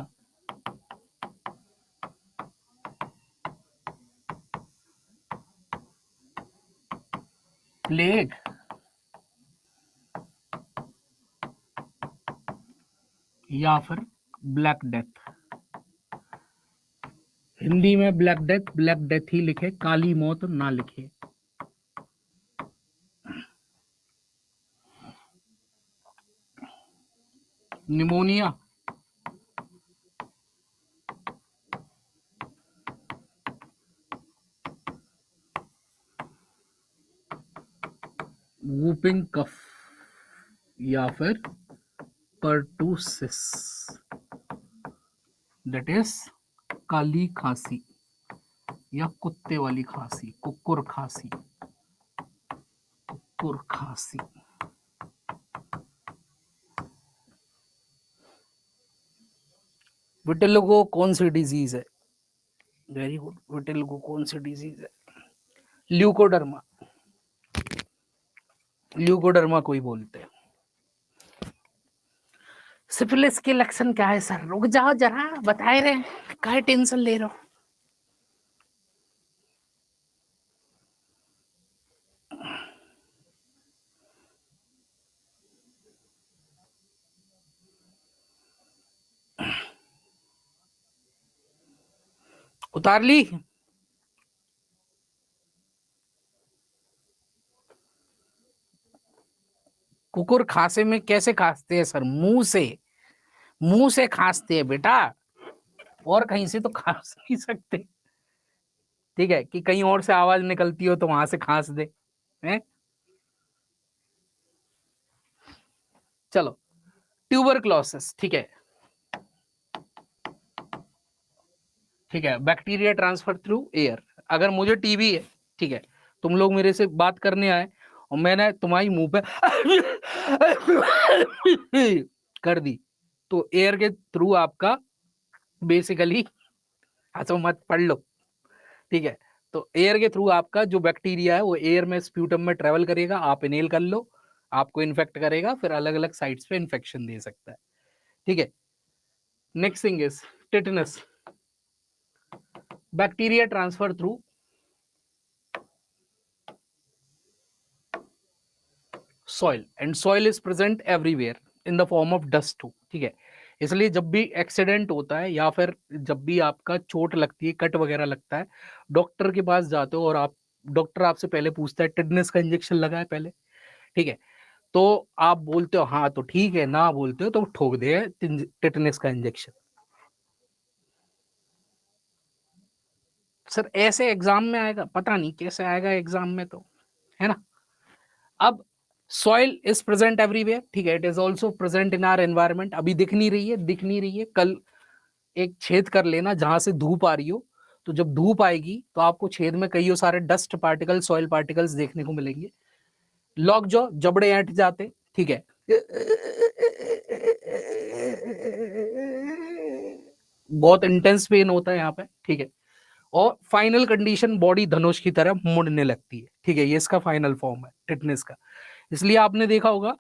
प्लेग, या फिर ब्लैक डेथ। हिंदी में ब्लैक डेथ ही लिखे, काली मौत ना लिखे। निमोनिया, वूपिंग कफ, या फिर परटूसिस, दैट इज काली खांसी या कुत्ते वाली खांसी, कुकुर खांसी, कुकुर खांसी। विटिलिगो कौन सी डिजीज है? वेरी गुड, विटिलिगो कौन सी डिजीज है? ल्यूकोडर्मा, ल्यूकोडर्मा कोई बोलते हैं। सिफिलिस के लक्षण क्या है सर? रुक जाओ जरा, बताए रहे, काहे टेंशन ले रहे हो? उतार ली? कुकुर खांसे में कैसे खांसते हैं सर? मुंह से, मुंह से खांसते हैं बेटा, और कहीं से तो खांस नहीं सकते। ठीक है, कि कहीं और से आवाज निकलती हो तो वहां से खांस दे हैं? चलो, ट्यूबरक्लोसिस, ठीक है, ठीक है, बैक्टीरिया ट्रांसफर थ्रू एयर। अगर मुझे टीबी है, ठीक है, तुम लोग मेरे से बात करने आए और मैंने तुम्हारी मुंह पे कर दी, तो एयर के थ्रू आपका बेसिकली, हंसो मत, पढ़ लो, ठीक है, तो एयर के थ्रू आपका जो बैक्टीरिया है वो एयर में, स्प्यूटम में ट्रेवल करेगा, आप इनहेल कर लो, आपको इन्फेक्ट करेगा, फिर अलग अलग साइट्स पे इन्फेक्शन दे सकता है। ठीक है, next thing is tetanus, bacteria transfer through soil, and soil is present everywhere in the form of dust too. ठीक है, इसलिए जब भी एक्सीडेंट होता है या फिर जब भी आपका चोट लगती है, कट वगैरह लगता है, डॉक्टर के पास जाते हो और आप, डॉक्टर आपसे पहले पूछता है टिटनेस का इंजेक्शन लगा है पहले, ठीक है, तो आप बोलते हो हाँ तो ठीक है, ना बोलते हो तो ठोक दे टिटनेस का इंजेक्शन। सर ऐसे एग्जाम में आएगा, पता नहीं कैसे आएगा एग्जाम में, तो है ना। अब सॉइल इज प्रेजेंट एवरीवेयर, ठीक है, it is also present in our environment. अभी दिख नहीं रही है, दिख नहीं रही है, कल एक छेद कर लेना जहां से धूप आ रही हो, तो जब धूप आएगी तो आपको छेद में कई सारे डस्ट पार्टिकल, सॉइल पार्टिकल्स देखने को मिलेंगे। लॉक जॉ, जबड़े ऐंठ जाते, ठीक है, बहुत इंटेंस पेन होता है यहाँ पे, ठीक है। और फाइनल कंडीशन, बॉडी धनुष की तरह मुड़ने लगती है, ठीक है, ये इसका फाइनल फॉर्म है टिटनेस का। इसलिए आपने देखा होगा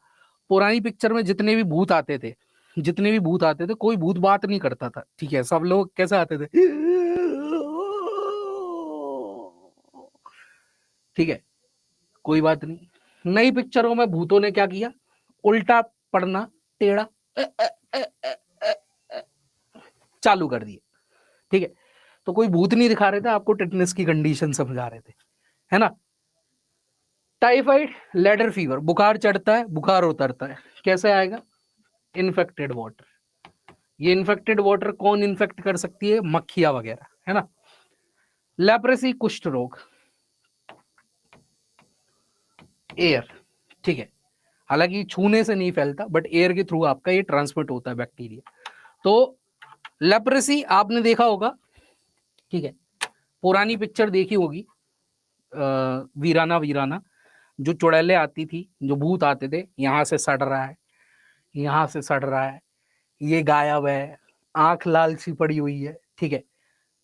पुरानी पिक्चर में जितने भी भूत आते थे, जितने भी भूत आते थे, कोई भूत बात नहीं करता था, ठीक है, सब लोग कैसे आते थे, ठीक है, कोई बात नहीं। नई पिक्चरों में भूतों ने क्या किया, उल्टा पड़ना, टेढ़ा चालू कर दिए, ठीक है। तो कोई भूत नहीं दिखा रहे थे आपको, टिटनेस की कंडीशन समझा रहे थे, है ना। टाइफाइड, लेडर फीवर, बुखार चढ़ता है, बुखार उतरता है, कैसे आएगा, इन्फेक्टेड वाटर। ये इन्फेक्टेड वाटर कौन इन्फेक्ट कर सकती है, मक्खियां वगैरह, है ना। लेप्रेसी, कुष्ठ रोग, एयर, ठीक है, हालांकि छूने से नहीं फैलता, बट एयर के थ्रू आपका ये ट्रांसमिट होता है बैक्टीरिया। तो लेप्रेसी आपने देखा होगा, ठीक है, पुरानी पिक्चर देखी होगी, वीराना वीराना, जो चुड़ैलें आती थी, जो भूत आते थे, यहां से सड़ रहा है, यहां से सड़ रहा है, ये गायब है, आंख लाल सी पड़ी हुई है, ठीक है।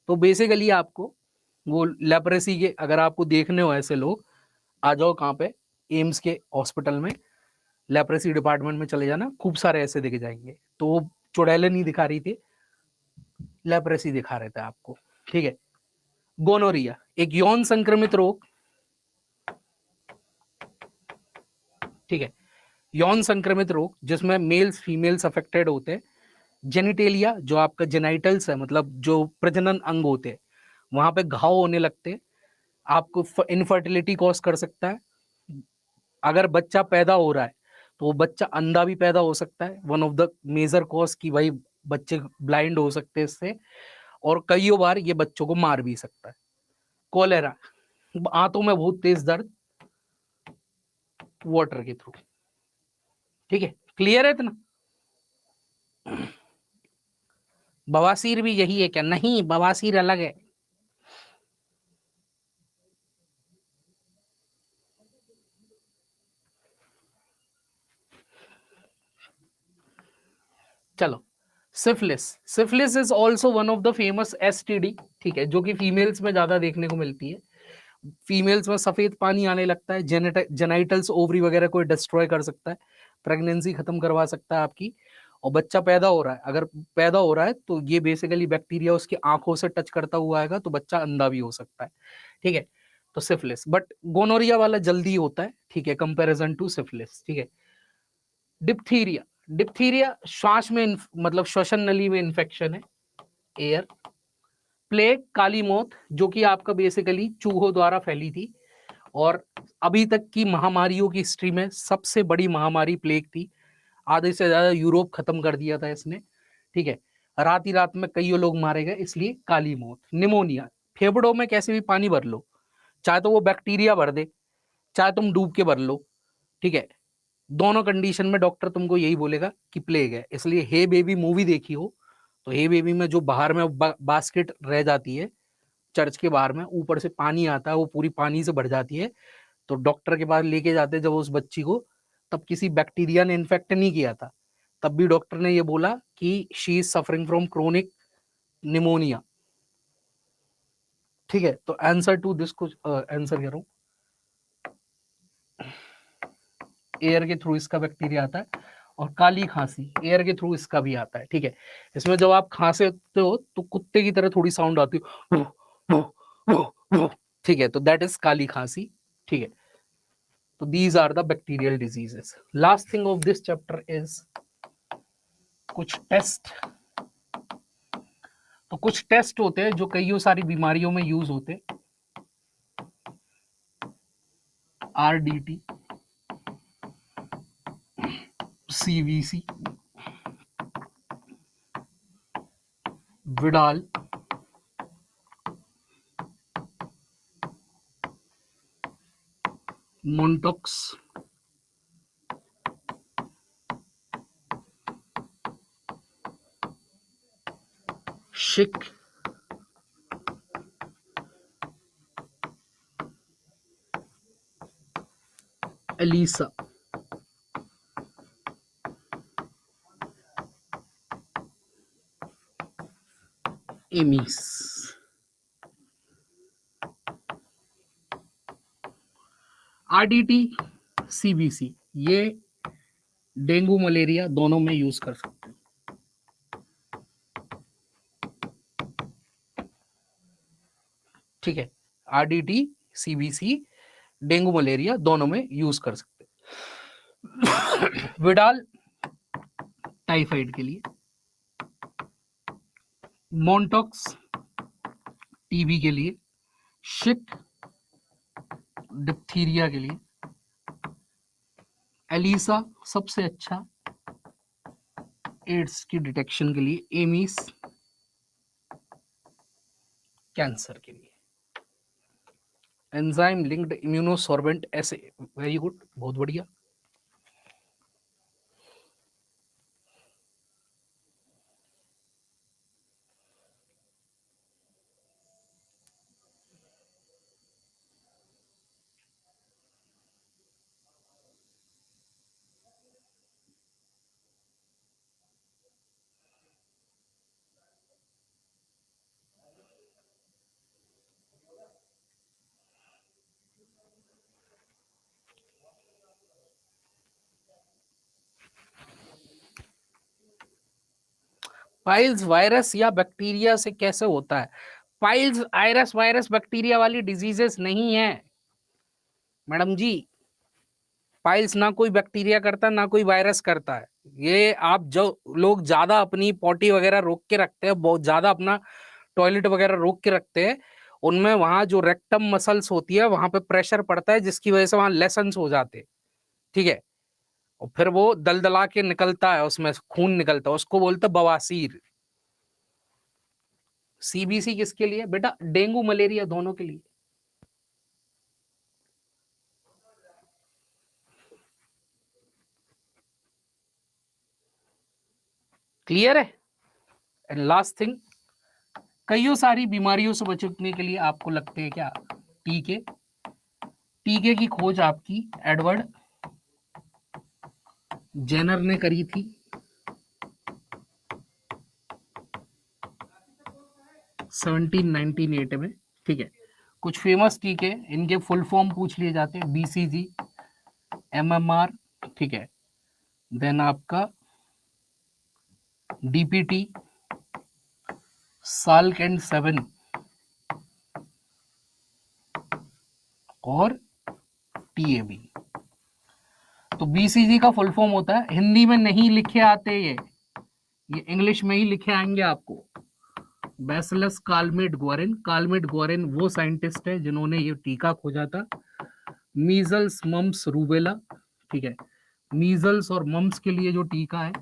तो बेसिकली आपको वो लेप्रेसी के, अगर आपको देखने हो ऐसे लोग, आ जाओ कहाँ पे, एम्स के हॉस्पिटल में, लेप्रेसी डिपार्टमेंट में चले जाना, खूब सारे ऐसे दिख जाएंगे। तो वो चुड़ैलें नहीं दिखा रही थी, लेप्रेसी दिखा रहे थे आपको, ठीक है। गोनोरिया, एक यौन संक्रमित रोग, ठीक है, यौन संक्रमित रोग जिसमें मेल्स फीमेल्स अफेक्टेड होते हैं। जेनिटेलिया, जो आपका जेनाइटल्स है, मतलब जो प्रजनन अंग होते हैं, वहां पे घाव होने लगते हैं, आपको इनफर्टिलिटी कॉज कर सकता है। अगर बच्चा पैदा हो रहा है तो वो बच्चा अंधा भी पैदा हो सकता है, one of the major cause की भाई बच्चे ब्लाइंड हो सकते हैं इससे, और कई बार ये बच्चों को मार भी सकता है। कोलेरा, आंतों में बहुत तेज दर्द, वाटर के थ्रू, ठीक है, क्लियर है इतना। बवासीर भी यही है क्या, नहीं, बवासीर अलग है। चलो, syphilis, syphilis is also one of the famous STD, ठीक है, जो कि फीमेल्स में ज्यादा देखने को मिलती है। फीमेल्स में सफेद पानी आने लगता है, जेनाइटल्स ओवरी वगैरह को डिस्ट्रॉय कर सकता है, प्रेगनेंसी खत्म करवा सकता है आपकी, और बच्चा पैदा हो रहा है, अगर पैदा हो रहा है तो ये बेसिकली बैक्टीरिया उसकी आंखों से टच करता हुआ आएगा, तो बच्चा अंधा भी हो सकता है, ठीक है। तो सिफिलिस, बट गोनोरिया वाला जल्दी होता है, ठीक है, कंपैरिजन टू सिफिलिस, ठीक है। डिप्थीरिया, डिप्थीरिया श्वास में मतलब श्वसन नली में इंफेक्शन है, एयर। प्लेग, काली मौत, जो कि आपका बेसिकली चूहों द्वारा फैली थी, और अभी तक की महामारियों की हिस्ट्री में सबसे बड़ी महामारी प्लेग थी। आधे से ज्यादा यूरोप खत्म कर दिया था इसने, ठीक है, रात ही रात में कई लोग मारे गए, इसलिए काली मौत। निमोनिया, फेफड़ों में कैसे भी पानी भर लो, चाहे तो वो बैक्टीरिया भर दे, चाहे तुम डूब के भर लो, ठीक है, दोनों कंडीशन में डॉक्टर तुमको यही बोलेगा कि प्लेग है। इसलिए हे बेबी मूवी देखी हो तो हे बेबी में जो बाहर में बास्केट रह जाती है, चर्च के बाहर में ऊपर से पानी आता है, वो पूरी पानी से भर जाती है, तो डॉक्टर के पास लेके जाते जब उस बच्ची को, तब किसी बैक्टीरिया ने इन्फेक्ट नहीं किया था, तब भी डॉक्टर ने ये बोला कि she is suffering from chronic pneumonia, ठीक है। तो आंसर टू दिस को आंसर करूं, एयर के थ्रू इसका बैक्टीरिया आता है, और काली खांसी एयर के थ्रू इसका भी आता है, ठीक है। इसमें जब आप खांसते हो तो कुत्ते की तरह थोड़ी साउंड आती है, वो, वो, ठीक है, तो दैट इज काली खांसी, ठीक है। तो these are the bacterial diseases. Last thing of this chapter is कुछ टेस्ट। तो कुछ टेस्ट होते हैं जो कई सारी बीमारियों में यूज होते हैं। आरडीटी, सीवीसी, विडाल, मोन्टॉक्स, शिक, एलिसा, एमिस। आरडीटी, सीबीसी, ये डेंगू मलेरिया दोनों में यूज कर सकते हैं। ठीक है, आरडीटी, सीबीसी, डेंगू मलेरिया दोनों में यूज कर सकते हैं। विडाल टाइफाइड के लिए, मोन्टॉक्स टीबी के लिए, शिक डिप्थीरिया के लिए, एलिसा सबसे अच्छा एड्स की डिटेक्शन के लिए, एमिस कैंसर के लिए। एंजाइम लिंक्ड इम्यूनोसॉर्बेंट ऐसे, वेरी गुड, बहुत बढ़िया। पाइल्स वायरस या बैक्टीरिया से कैसे होता है? पाइल्स आयरस वायरस बैक्टीरिया वाली डिजीजेस नहीं है मैडम जी। पाइल्स ना कोई बैक्टीरिया करता ना कोई वायरस करता है। ये आप जो लोग ज्यादा अपनी पॉटी वगैरह रोक के रखते हैं, बहुत ज्यादा अपना टॉयलेट वगैरह रोक के रखते हैं, उनमें वहां जो रेक्टम मसल्स होती है वहां पे प्रेशर पड़ता है, जिसकी वजह से वहां लेसन्स हो जाते हैं। ठीक है, और फिर वो दलदला के निकलता है, उसमें खून निकलता है, उसको बोलते हैं बवासीर। सीबीसी किसके लिए बेटा? डेंगू मलेरिया दोनों के लिए। क्लियर है? एंड लास्ट थिंग, कईयों सारी बीमारियों से बचने के लिए आपको लगते हैं क्या? टीके। टीके की खोज आपकी एडवर्ड जेनर ने करी थी 1798 में। ठीक है, कुछ फेमस टीके, इनके फुल फॉर्म पूछ लिए जाते हैं, बीसीजी, एमएमआर, ठीक है, देन आपका डीपीटी, साल्क एंड 7 और टीएबी। तो बीसीजी का फुल फॉर्म होता है, हिंदी में नहीं लिखे आते ये इंग्लिश में ही लिखे आएंगे आपको, Bacillus Calmette Guerin. Calmette Guerin वो साइंटिस्ट है जिन्होंने ये टीका खोजा था, मीजल्स मम्स रूबेला। ठीक है, मीजल्स और मम्स के लिए जो टीका है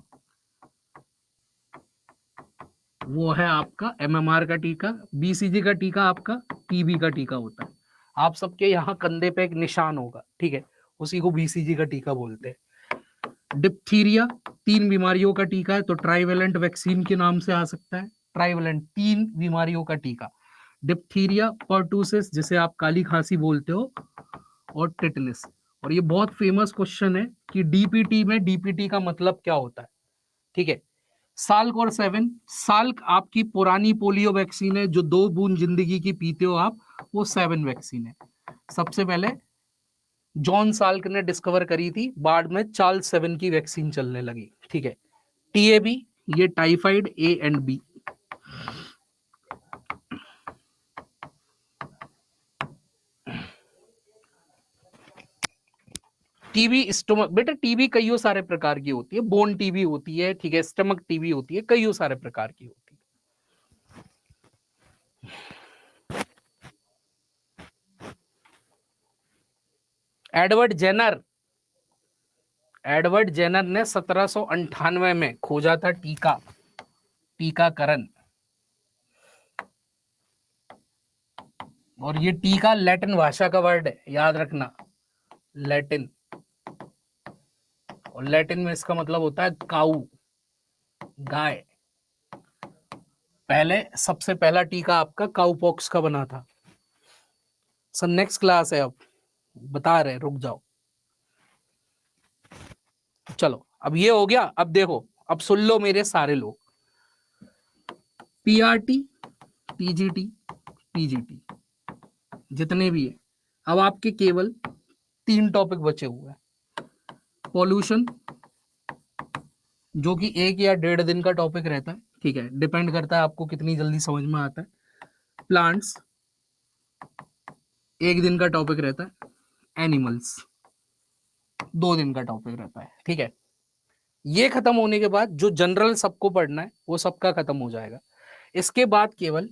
वो है आपका एमएमआर का टीका। बीसीजी का टीका आपका टीबी का टीका होता है। आप सबके यहाँ कंधे पे एक निशान होगा, ठीक है, उसी को बीसीजी का टीका बोलते हैं। डिप्थीरिया 3 बीमारियों का टीका है, तो ट्राइवेलेंट वैक्सीन के नाम से आ सकता है। ट्राइवेलेंट 3 बीमारियों का टीका, डिप्थीरिया, पर्टूसिस जिसे आप काली खांसी बोलते हो, और टिटनिस। और ये बहुत फेमस क्वेश्चन है कि डीपीटी में डीपीटी का मतलब क्या होता है। ठीक है, साल्क और 7, साल्क आपकी पुरानी पोलियो वैक्सीन है जो 2 बूंद जिंदगी की पीते हो आप, वो 7 वैक्सीन है। सबसे पहले जॉन साल्क ने डिस्कवर करी थी, बाद में चार्ल्स 7 की वैक्सीन चलने लगी। ठीक है, टीएबी ये typhoid A and B. TB stomach, बेटा टीबी कईयों सारे प्रकार की होती है, बोन टीबी होती है, ठीक है, स्टमक टीबी होती है, कईयों सारे प्रकार की होती है। एडवर्ड जेनर ने 1798 में खोजा था टीकाकरण। और ये टीका लैटिन भाषा का वर्ड है, याद रखना। लैटिन, और लैटिन में इसका मतलब होता है काऊ, गाय। पहले सबसे पहला टीका आपका काउपॉक्स का बना था। सर नेक्स्ट क्लास है, अब बता रहे, रुक जाओ। चलो अब ये हो गया। अब देखो, अब सुन लो मेरे सारे लोग, पीआरटी, टीजीटी, पीजीटी जितने भी है, अब आपके केवल 3 टॉपिक बचे हुए हैं। पॉल्यूशन, जो कि 1 या 1.5 दिन का टॉपिक रहता है, ठीक है, डिपेंड करता है आपको कितनी जल्दी समझ में आता है। प्लांट्स 1 दिन का टॉपिक रहता है। एनिमल्स 2 दिन का टॉपिक रहता है, ठीक है। ये खत्म होने के बाद जो जनरल सबको पढ़ना है वो सबका खत्म हो जाएगा। इसके बाद केवल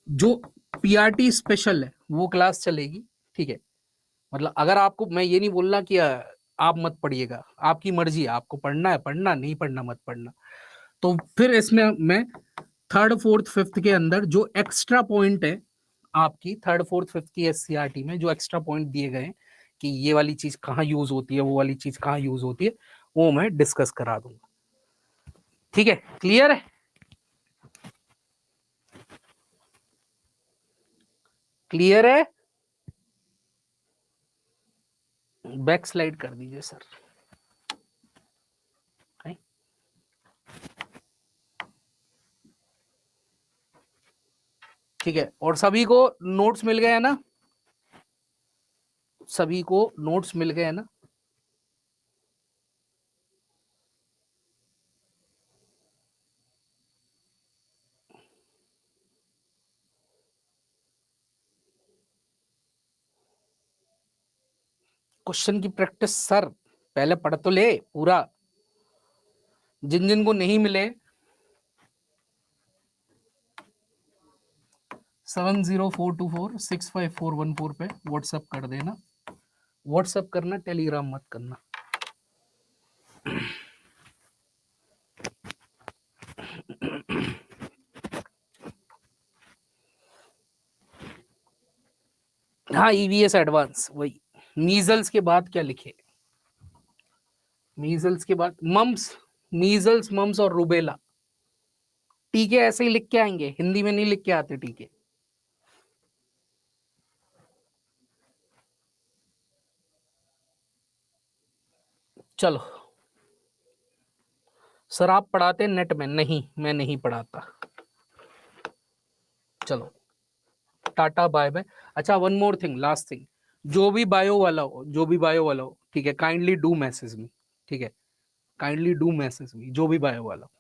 जो पीआरटी स्पेशल है वो क्लास चलेगी, ठीक है। मतलब अगर आपको, मैं ये नहीं बोलना कि आप मत पढ़िएगा, आपकी मर्जी है, आपको पढ़ना है पढ़ना, नहीं पढ़ना मत पढ़ना। तो फिर इसमें मैं 3rd 4th 5th के अंदर जो एक्स्ट्रा पॉइंट है आपकी 3rd 4th 5th की एससीईआरटी में, जो एक्स्ट्रा पॉइंट दिए गए हैं कि ये वाली चीज कहाँ यूज होती है, वो वाली चीज कहाँ यूज होती है, वो मैं डिस्कस करा दूंगा, ठीक है। क्लियर है? क्लियर है? बैक स्लाइड कर दीजिए सर। ठीक है, और सभी को नोट्स मिल गए हैं ना? सभी को नोट्स मिल गए हैं ना? क्वेश्चन की प्रैक्टिस सर पहले पढ़ तो ले पूरा। जिन जिन को नहीं मिले 7042465414 पे व्हाट्सएप कर देना। व्हाट्सएप करना, टेलीग्राम मत करना। हाँ, ईवीएस एडवांस वही। मीजल्स के बाद क्या लिखे? मीजल्स के बाद मम्स, मीजल्स मम्स और रूबेला। टीके ऐसे ही लिख के आएंगे, हिंदी में नहीं लिख के आते टीके। चलो सर आप पढ़ाते नेट में? नहीं, मैं नहीं पढ़ाता। चलो टाटा बाय बाय। अच्छा one more thing, last thing, जो भी बायो वाला हो, जो भी बायो वाला हो, ठीक है, काइंडली डू मैसेज मी, ठीक है, काइंडली डू मैसेज मी, जो भी बायो वाला हो।